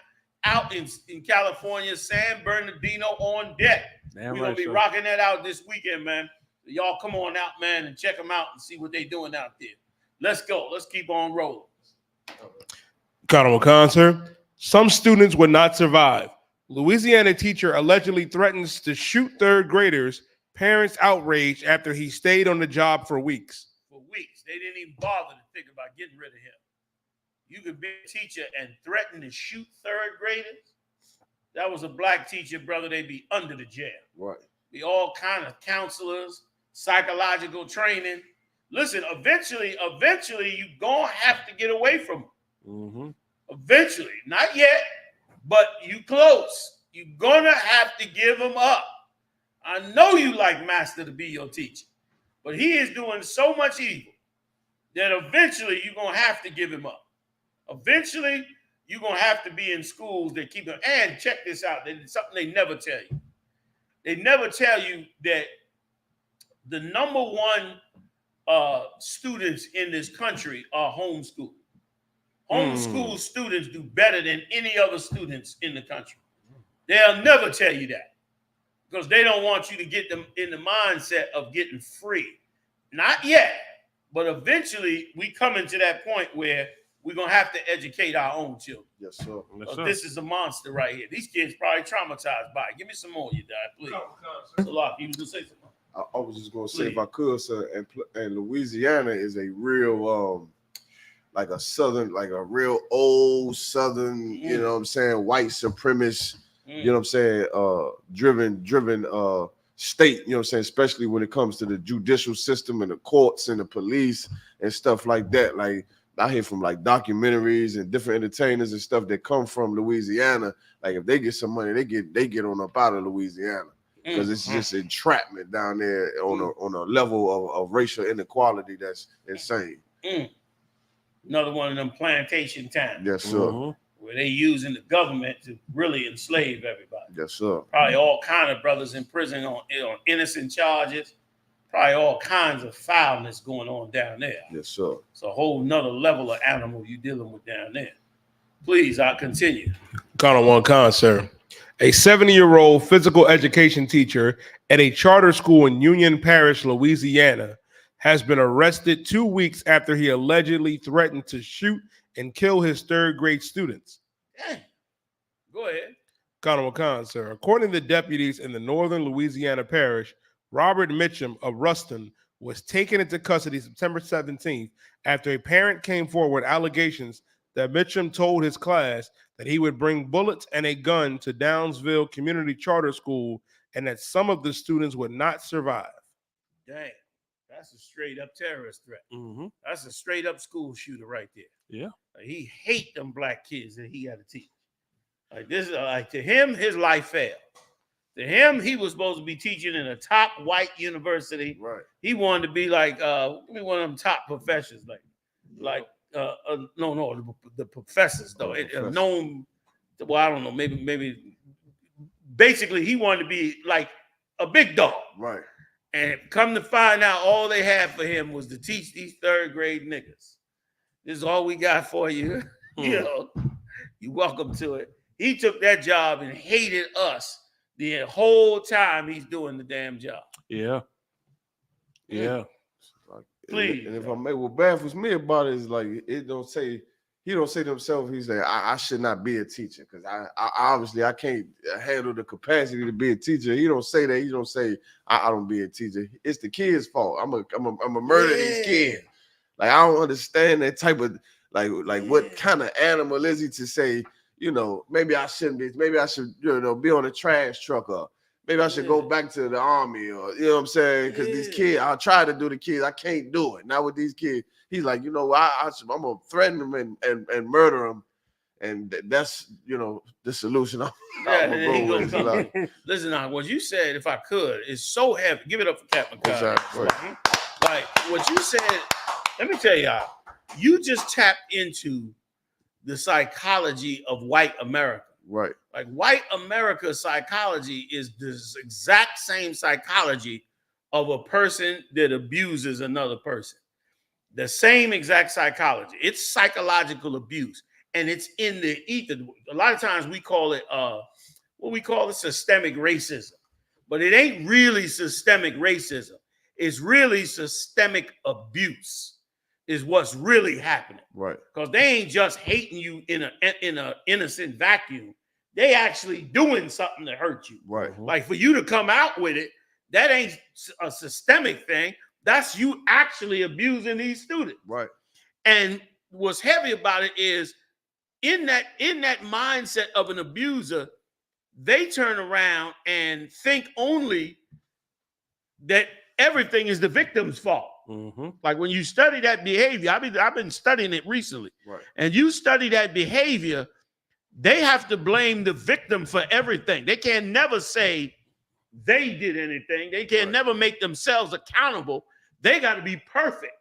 out in California. San Bernardino on deck. We're going to be rocking that out this weekend, man. So y'all come on out, man, and check them out and see what they're doing out there. Let's go. Let's keep on rolling. Colonel Concert. Some students would not survive. Louisiana teacher allegedly threatens to shoot 3rd graders. Parents outraged after he stayed on the job for weeks. For weeks. They didn't even bother to think about getting rid of him. You could be a teacher and threaten to shoot 3rd graders. That was a black teacher, brother. They'd be under the jail. Right. Be all kind of counselors, psychological training. Listen, eventually you're going to have to get away from them. Eventually. Not yet, but you close. You're going to have to give them up. I know you like Master to be your teacher, but he is doing so much evil that eventually you're going to have to give him up. Eventually, you're going to have to be in schools that keep them. And check this out. It's something they never tell you. They never tell you that the number 1 students in this country are homeschooled. Homeschool students do better than any other students in the country. They'll never tell you that because they don't want you to get them in the mindset of getting free. Not yet, but eventually we come into that point where we're going to have to educate our own children. Yes, sir. Yes, sir. This is a monster right here. These kids probably traumatized by it. Give me some more, you die, please. So, Locke, you was going to say something? I was just going to say, if I could, sir, and Louisiana is a real, like a southern, like a real old southern, you know what I'm saying, white supremacist, you know what I'm saying, driven state, you know what I'm saying, especially when it comes to the judicial system and the courts and the police and stuff like that. Like, I hear from like documentaries and different entertainers and stuff that come from Louisiana. Like, if they get some money, they get on up out of Louisiana. Because it's just entrapment down there on a level of racial inequality that's insane. Another one of them plantation towns. Yes, sir. Where they using the government to really enslave everybody. Yes, sir. Probably all kind of brothers in prison on innocent charges. Probably all kinds of foulness going on down there. Yes, sir. It's a whole nother level of animal you're dealing with down there. Please, I'll continue. Colonel One Concert. A 70-year-old physical education teacher at a charter school in Union Parish, Louisiana, has been arrested 2 weeks after he allegedly threatened to shoot and kill his 3rd grade students. Dang. Go ahead. Colonel McCon, sir. According to deputies in the northern Louisiana parish, Robert Mitchum of Ruston was taken into custody September 17th after a parent came forward with allegations that Mitchum told his class that he would bring bullets and a gun to Downsville Community Charter School and that some of the students would not survive. Dang, that's a straight up terrorist threat. That's a straight up school shooter right there. Yeah. Like, he hate them black kids that he had to teach. Like, this is like, to him, his life failed. To him, he was supposed to be teaching in a top white university. Right. He wanted to be like one of them top professors, like No, the professors though. Professor. Known. Well, I don't know. Maybe. Basically, he wanted to be like a big dog. Right. And come to find out, all they had for him was to teach these third grade niggas. This is all we got for you. You know, you welcome to it. He took that job and hated us the whole time he's doing the damn job. Yeah. Yeah. Please. And if I may, what baffles me about it is like he don't say to himself, he's like, I should not be a teacher because I obviously I can't handle the capacity to be a teacher. He don't say that. He don't say I don't be a teacher. It's the kids' fault. I'm a murder these kids. Like I don't understand that type of like what kind of animal is he to say, you know, maybe I shouldn't be, maybe I should, you know, be on a trash truck or maybe I should go back to the army or, you know what I'm saying? Because these kids, I'll try to do the kids. I can't do it. Not with these kids. He's like, you know, I'm going to threaten them and murder them. And that's, you know, the solution. Listen, now, what you said, if I could, is so heavy. Give it up for Captain Exactly. Like what you said, let me tell y'all, you just tapped into the psychology of white America. Right. Like white America's psychology is this exact same psychology of a person that abuses another person. The same exact psychology. It's psychological abuse. And it's in the ether. A lot of times we call it what we call it systemic racism. But it ain't really systemic racism. It's really systemic abuse is what's really happening. Right. Because they ain't just hating you in a innocent vacuum. They actually doing something to hurt you. Right. Like for you to come out with it, that ain't a systemic thing. That's you actually abusing these students. Right. And what's heavy about it is in that mindset of an abuser, they turn around and think only that everything is the victim's fault. Mm-hmm. Like when you study that behavior, I've been studying it recently. Right. And you study that behavior, they have to blame the victim for everything. They can never say they did anything. They can never make themselves accountable. They got to be perfect.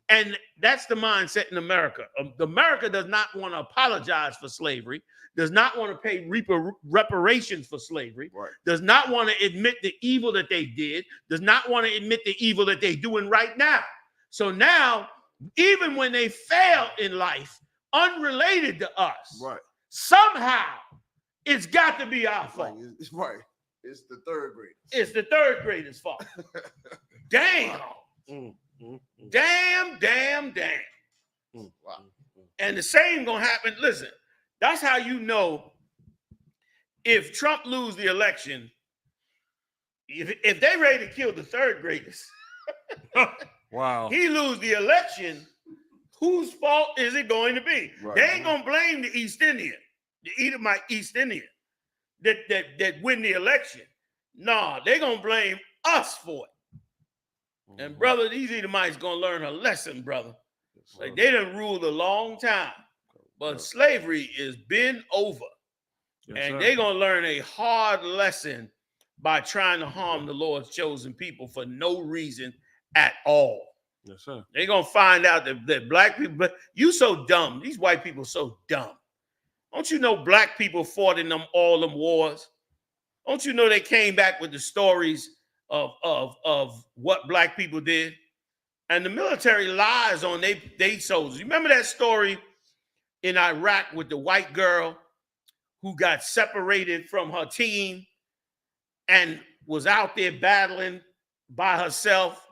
And that's the mindset in America. America does not want to apologize for slavery, does not want to pay reparations for slavery, does not want to admit the evil that they did, does not want to admit the evil that they're doing right now. So now, even when they fail in life, unrelated to us, somehow it's got to be our fault. Right. It's the third graders. It's the third graders' fault. Damn. Wow. Damn. Wow. And the same gonna happen. Listen, that's how you know if Trump lose the election, if they ready to kill the third graders, wow, he lose the election, whose fault is it going to be? Right. They ain't gonna blame the East Indian, the Edomite East Indian that win the election. Nah, they gonna blame us for it. And brother, these Edomites gonna learn a lesson, brother. Like they done ruled a long time, but slavery is been over, and they gonna learn a hard lesson by trying to harm the Lord's chosen people for no reason at all. Yes, sir. They gonna find out that black people, but you so dumb. These white people so dumb. Don't you know black people fought in all them wars? Don't you know they came back with the stories of what black people did? And the military lies on they soldiers. You remember that story in Iraq with the white girl who got separated from her team and was out there battling by herself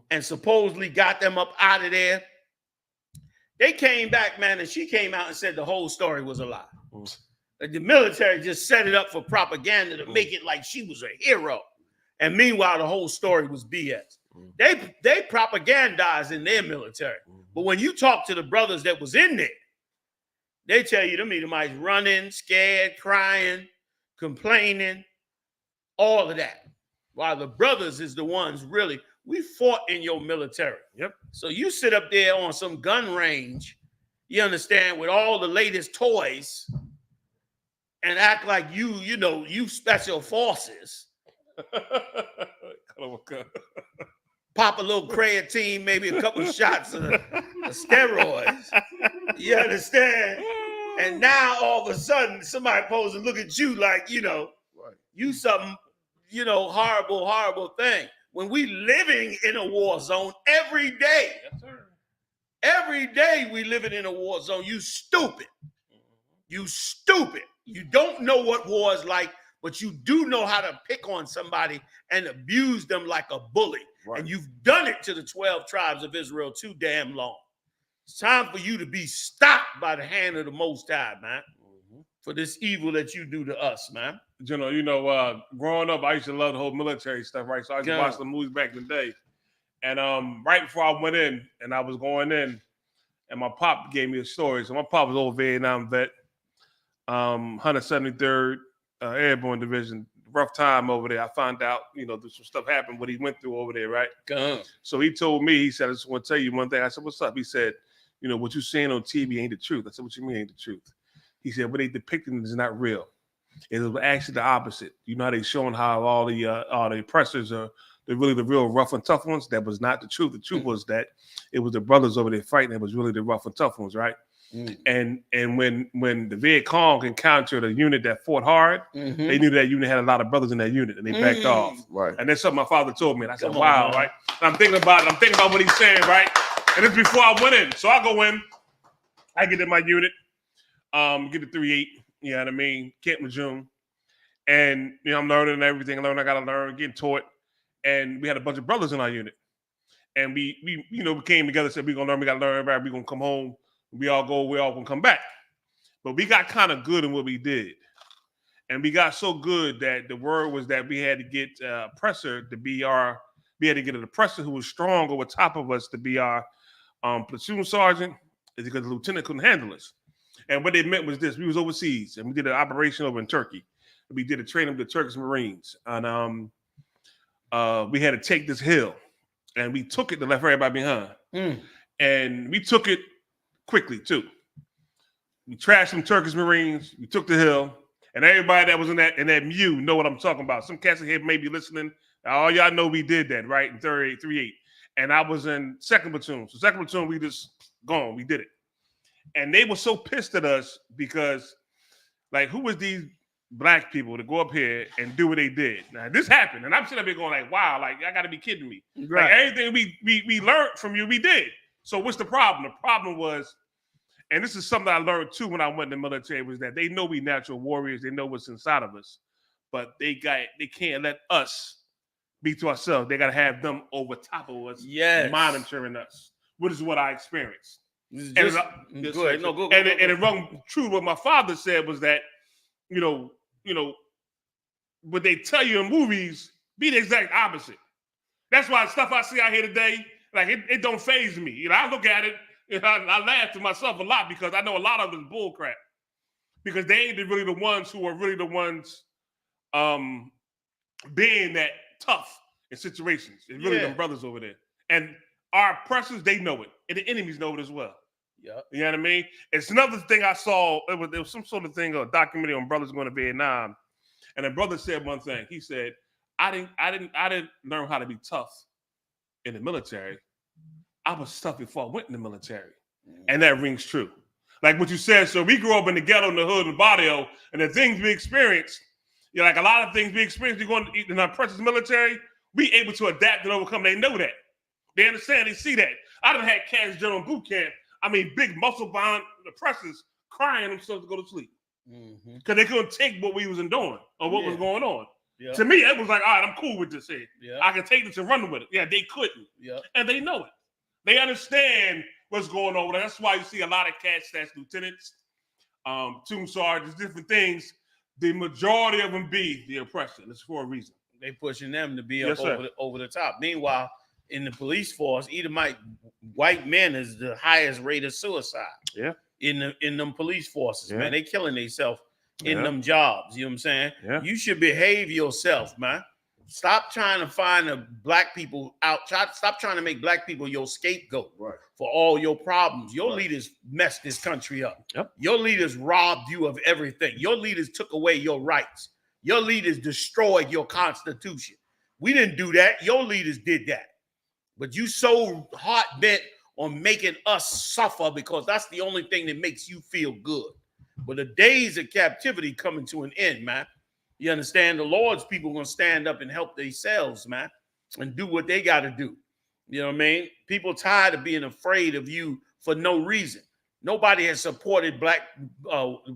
and supposedly got them up out of there? They came back, man, and she came out and said the whole story was a lie. The military just set it up for propaganda to make it like she was a hero. And meanwhile, the whole story was BS. They propagandize in their military. But when you talk to the brothers that was in there, they tell you them Edomites running, scared, crying, complaining, all of that. While the brothers is the ones really, we fought in your military. Yep. So you sit up there on some gun range, you understand, with all the latest toys and act like you special forces. pop a little creatine, maybe a couple of shots of steroids. You understand? And now all of a sudden, somebody supposed to look at you like, you know, you something, you know, horrible, horrible thing. When we living in a war zone every day. Yes, sir. Every day we living in a war zone. You stupid. You stupid. You don't know what war is like, but you do know how to pick on somebody and abuse them like a bully. Right. And you've done it to the 12 tribes of Israel too damn long. It's time for you to be stopped by the hand of the Most High, man, for this evil that you do to us, man. Growing up, I used to love the whole military stuff, right? So I used to watch the movies back in the day. And right before I went in, and I was going in, and my pop gave me a story. So my pop was old Vietnam vet, 173rd Airborne Division. Rough time over there. I found out, there's some stuff happened, what he went through over there, right? So he told me, he said, I just want to tell you one thing. I said, what's up? He said, what you saying on TV ain't the truth. I said, what you mean ain't the truth? He said, what they depicting is not real. It was actually the opposite. You know how they showing how all the oppressors are they're really the real rough and tough ones? That was not the truth. The truth was that it was the brothers over there fighting that was really the rough and tough ones, right? And when the Viet Cong encountered a unit that fought hard, they knew that unit had a lot of brothers in that unit, and they backed off. Right. And that's something my father told me. And I said, wow, right? And I'm thinking about it. I'm thinking about what he's saying, right? And it's before I went in. So I go in, I get in my unit, get the 3-8, you know what I mean? Camp Lejeune. And I'm learning everything. I gotta learn, getting taught. And we had a bunch of brothers in our unit. And we came together, said we're gonna learn, we gotta learn, everybody, we're gonna come home. We all gonna come back. But we got kind of good in what we did. And we got so good that the word was that we had to get oppressor to be we had to get an oppressor who was strong over top of us to be our platoon sergeant, because the lieutenant couldn't handle us. And what they meant was this: we was overseas and we did an operation over in Turkey. We did a training with the Turkish Marines. And we had to take this hill. And we took it to left everybody behind. And we took it quickly too. We trashed some Turkish Marines. We took the hill, and everybody that was in that MU know what I'm talking about. Some cats here may be listening. All y'all know we did that, right? In 3-8. And I was in 2nd platoon. So 2nd platoon, we just gone. We did it, and they were so pissed at us because, like, who was these black people to go up here and do what they did? Now this happened, and I'm sitting up here going like, wow, like I got to be kidding me. Right. Like everything we learned from you, we did. So what's the problem? The problem was, and this is something I learned too when I went in the military, was that they know we natural warriors. They know what's inside of us, but they can't let us be to ourselves. They got to have them over top of us, monitoring us, which is what I experienced. And it rung true. What my father said was that, what they tell you in movies, be the exact opposite. That's why stuff I see out here today, like it don't faze me. I look at it and I laugh to myself a lot because I know a lot of it is bull crap. Because they ain't really the ones who are really the ones being that tough in situations. It's really them brothers over there. And our oppressors, they know it. And the enemies know it as well. Yeah. You know what I mean? It's another thing I saw. It was some sort of thing, a documentary on brothers going to Vietnam. And a brother said one thing. He said, I didn't learn how to be tough in the military. I was tough before I went in the military. And that rings true. Like what you said, so we grew up in the ghetto, in the hood, in the barrio, and the things we experienced, like a lot of things we experienced, we going in our precious military, we able to adapt and overcome. They know that. They understand, they see that. I done had cats general boot camp. I mean, big muscle bound oppressors crying themselves to go to sleep. Because they couldn't take what we was doing or what was going on. To me, it was like, all right, I'm cool with this here. I can take this and run with it. Yeah, they couldn't. And they know it. They understand what's going on. That's why you see a lot of cats that's lieutenants, platoon sergeants, different things. The majority of them be the oppressor. It's for a reason. They pushing them to be up over the top. Meanwhile, in the police force, Edomite white men is the highest rate of suicide. In them police forces, man. They killing themselves in them jobs. You know what I'm saying? You should behave yourself, man. Stop trying to find the black people out. Stop trying to make black people your scapegoat for all your problems. Your leaders messed this country up. Your leaders robbed you of everything. Your leaders took away your rights. Your leaders destroyed your constitution. We didn't do that. Your leaders did that. But you so heart bent on making us suffer because that's the only thing that makes you feel good. But the days of captivity coming to an end, man. You understand? The Lord's people are going to stand up and help themselves, man, and do what they got to do. You know what I mean? People tired of being afraid of you for no reason. Nobody has supported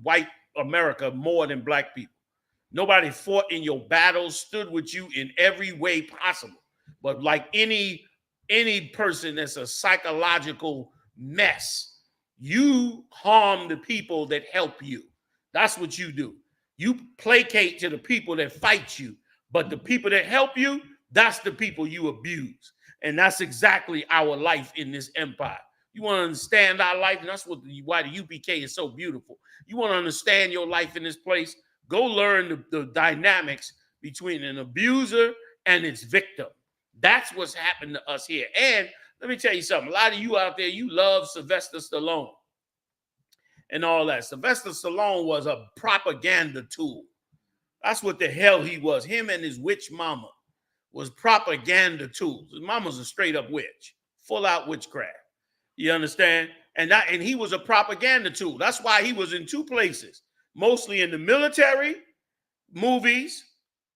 white America more than black people. Nobody fought in your battles, stood with you in every way possible. But like any person that's a psychological mess, you harm the people that help you. That's what you do. You placate to the people that fight you, but the people that help you, that's the people you abuse. And that's exactly our life in this empire. You want to understand our life, and that's why the UPK is so beautiful. You want to understand your life in this place, go learn the dynamics between an abuser and its victim. That's what's happened to us here. And let me tell you something. A lot of you out there, you love Sylvester Stallone and all that. Sylvester Stallone was a propaganda tool. That's what the hell he was. Him and his witch mama was propaganda tools. His mama's a straight up witch, full out witchcraft. You understand? And he was a propaganda tool. That's why he was in two places, mostly in the military, movies,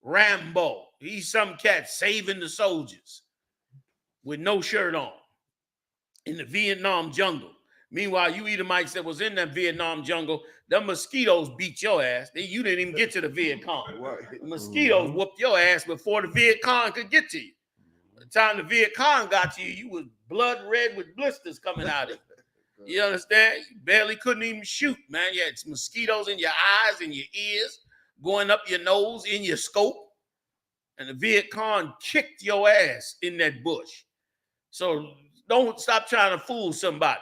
Rambo. He's some cat saving the soldiers with no shirt on in the Vietnam jungle. Meanwhile, you Edomites that was in that Vietnam jungle, them mosquitoes beat your ass. You didn't even get to the Viet Cong. The mosquitoes whooped your ass before the Viet Cong could get to you. By the time the Viet Cong got to you, you was blood red with blisters coming out of you. You understand? You barely couldn't even shoot, man. You had mosquitoes in your eyes and your ears, going up your nose, in your scope. And the Viet Cong kicked your ass in that bush. So don't stop trying to fool somebody.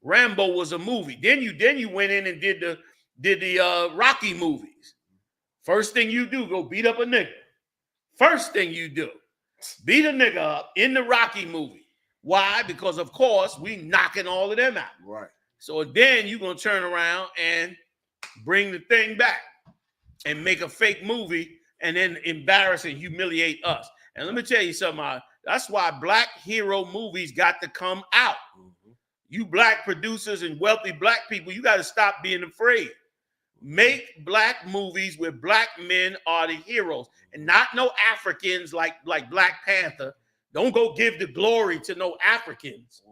Rambo was a movie. Then you went in and did the Rocky movies. First thing you do, go beat up a nigga. First thing you do, beat a nigga up in the Rocky movie. Why? Because of course we knocking all of them out. Right. So then you're gonna turn around and bring the thing back and make a fake movie and then embarrass and humiliate us. And let me tell you something. That's why black hero movies got to come out. You black producers and wealthy black people, you got to stop being afraid. Make black movies where black men are the heroes and not no Africans like Black Panther. Don't go give the glory to no Africans.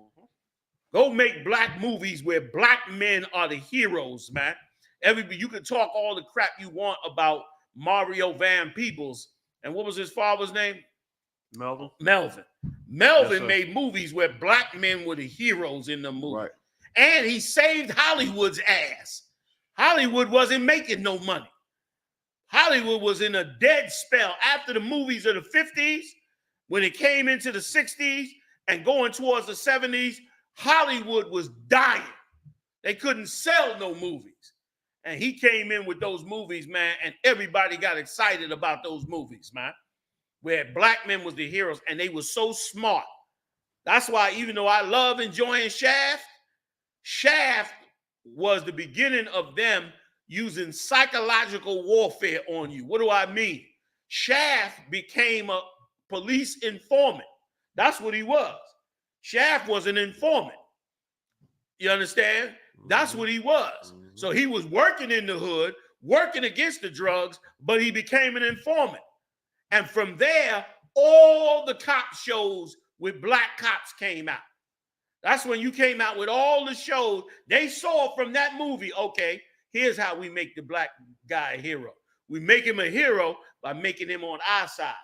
Go make black movies where black men are the heroes, man. You can talk all the crap you want about Mario Van Peebles. And what was his father's name? Melvin. Melvin yes, made movies where black men were the heroes in the movie. Right. And he saved Hollywood's ass. Hollywood wasn't making no money. Hollywood was in a dead spell after the movies of the 50s. When it came into the 60s and going towards the 70s, Hollywood was dying. They couldn't sell no movies. And he came in with those movies, man, and everybody got excited about those movies, man, where black men was the heroes, and they were so smart. That's why even though I love enjoying Shaft was the beginning of them using psychological warfare on you. What do I mean? Shaft became a police informant. That's what he was. Shaft was an informant. You understand? That's what he was. So he was working in the hood, working against the drugs, but he became an informant. And from there, all the cop shows with black cops came out. That's when you came out with all the shows. They saw from that movie, okay, here's how we make the black guy a hero. We make him a hero by making him on our side.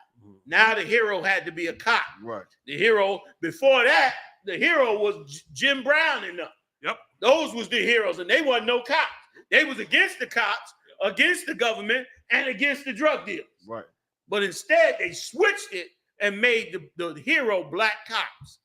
Now the hero had to be a cop. Right. The hero, before that, the hero was Jim Brown and them. Yep. Those was the heroes, and they wasn't no cops. They was against the cops, against the government, and against the drug dealers. Right. But instead, they switched it and made the hero black cops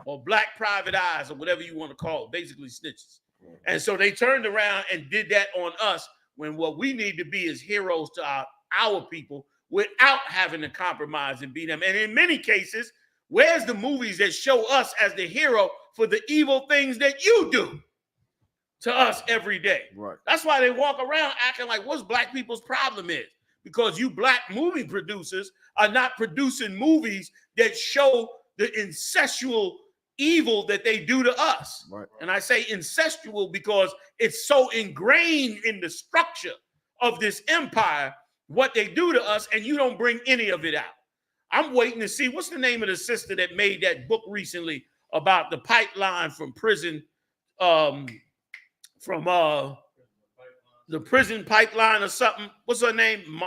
or black private eyes or whatever you want to call it, basically snitches. And so they turned around and did that on us when what we need to be is heroes to our people without having to compromise and beat them. And in many cases, where's the movies that show us as the hero for the evil things that you do to us every day? Right. That's why they walk around acting like what's black people's problem is. Because you black movie producers are not producing movies that show the incestual evil that they do to us. Right. And I say incestual because it's so ingrained in the structure of this empire, what they do to us, and you don't bring any of it out. I'm waiting to see, what's the name of the sister that made that book recently about the pipeline from prison, the prison pipeline or something. What's her name?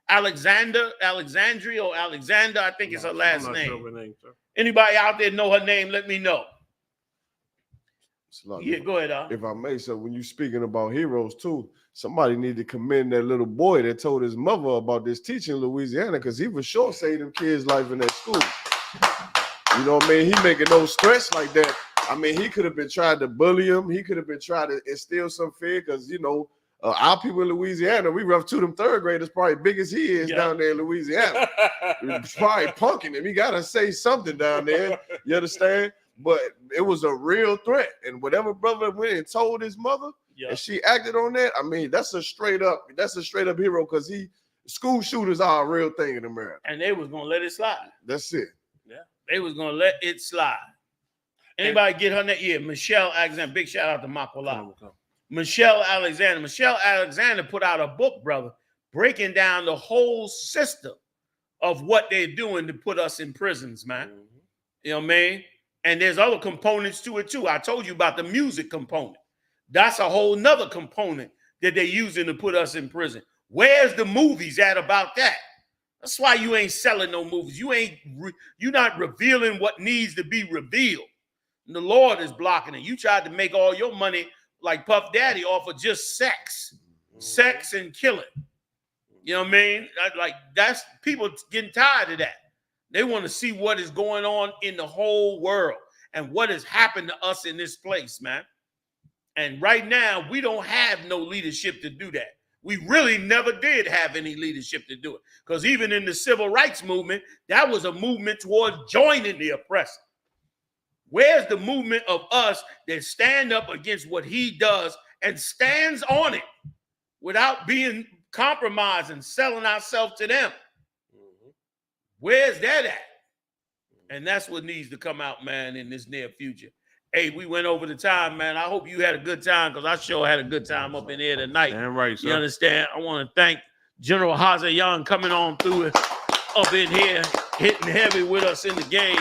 Alexandria, I think it's her last name. Sure her name, sir. Anybody out there know her name? Let me know. Yeah, go ahead. If I may, so when you're speaking about heroes too, somebody need to commend that little boy that told his mother about this teaching in Louisiana, because he was sure saved them kids' life in that school. You know what I mean? He making no stress like that. I mean, he could have been trying to bully him. He could have been trying to instill some fear, because, you know, our people in Louisiana, we rough to them third graders probably big as he is down there in Louisiana. Probably punking him. He got to say something down there. You understand? But it was a real threat. And whatever brother went and told his mother, and she acted on that, I mean, that's a straight up hero, because school shooters are a real thing in America. And they was going to let it slide. That's it. Yeah. They was going to let it slide. Anybody get her name? Yeah, Michelle Alexander. Big shout out to Makola. Michelle Alexander. Michelle Alexander put out a book, brother, breaking down the whole system of what they're doing to put us in prisons, man. You know what I mean? And there's other components to it too. I told you about the music component. That's a whole nother component that they're using to put us in prison. Where's the movies at about that? That's why you ain't selling no movies. You're not revealing what needs to be revealed. And the Lord is blocking it. You tried to make all your money like Puff Daddy off of just sex and killing. You know what I mean? Like, that's people getting tired of that. They want to see what is going on in the whole world and what has happened to us in this place, man. And right now, we don't have no leadership to do that. We really never did have any leadership to do it. Because even in the civil rights movement, that was a movement towards joining the oppressor. Where's the movement of us that stand up against what he does and stands on it without being compromised and selling ourselves to them? Where's that at? And that's what needs to come out, man, in this near future. Hey, we went over the time, man. I hope you had a good time, because I sure had a good time up in here tonight. Damn right, sir. You understand? I want to thank General Hazayan coming on through up in here, hitting heavy with us in the game.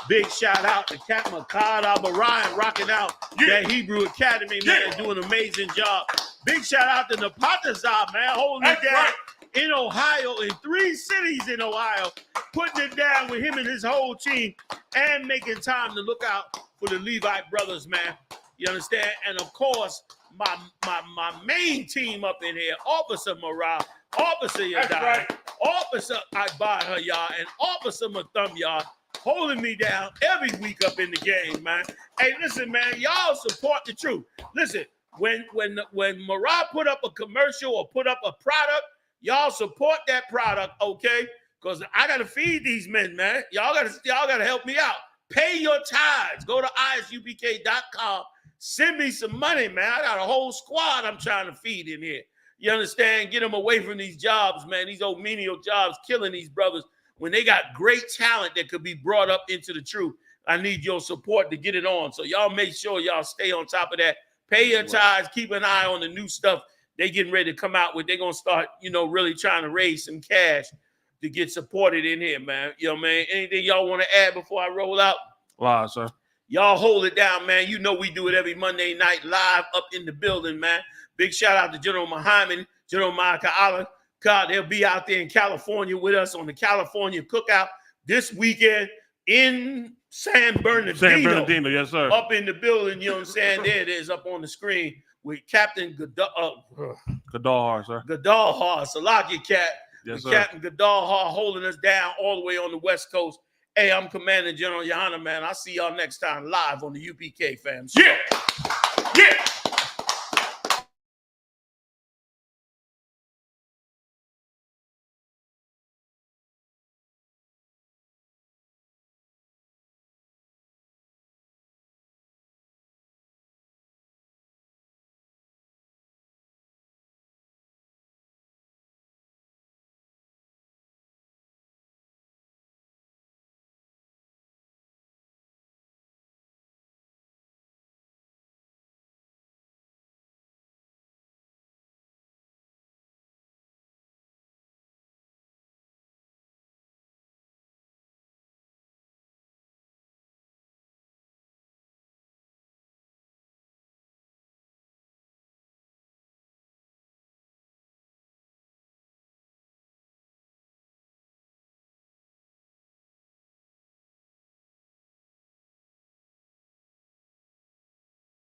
Big shout out to Captain Makad Al-Barayan rocking out that Hebrew Academy, man, doing an amazing job. Big shout out to Napataza, man, holding it down in Ohio, in 3 cities in Ohio, putting it down with him and his whole team, and making time to look out for the Levite brothers, man. You understand? And of course, my main team up in here, Officer Morale, Officer Yadai, Officer Ahban, and Officer Mathumyar, holding me down every week up in the game, man. Hey, listen, man, y'all support the truth. Listen, when Morale put up a commercial or put up a product, y'all support that product, okay? Because I gotta feed these men, man. Y'all gotta help me out. Pay your tithes. Go to ISUPK.com. Send me some money, man. I got a whole squad I'm trying to feed in here. You understand? Get them away from these jobs, man. These old menial jobs killing these brothers when they got great talent that could be brought up into the truth. I need your support to get it on. So y'all make sure y'all stay on top of that. Pay your tithes. Keep an eye on the new stuff they getting ready to come out with. They're going to start, really trying to raise some cash to get supported in here, man. You know what I mean? Anything y'all want to add before I roll out? Wow, sir. Y'all hold it down, man. You know we do it every Monday night live up in the building, man. Big shout out to General Muhammad, General Ma'aka. God, they'll be out there in California with us on the California Cookout this weekend in San Bernardino. San Bernardino, yes, sir. Up in the building, you know what I'm saying? There it is up on the screen with Captain Gadalhar, sir. Gadalhar, Salakia Cat. Yes, sir. Captain Gadalhar holding us down all the way on the West Coast. Hey, I'm Commander General YAHANNA, man. I'll see y'all next time live on the UPK, fam. Yeah. Yeah.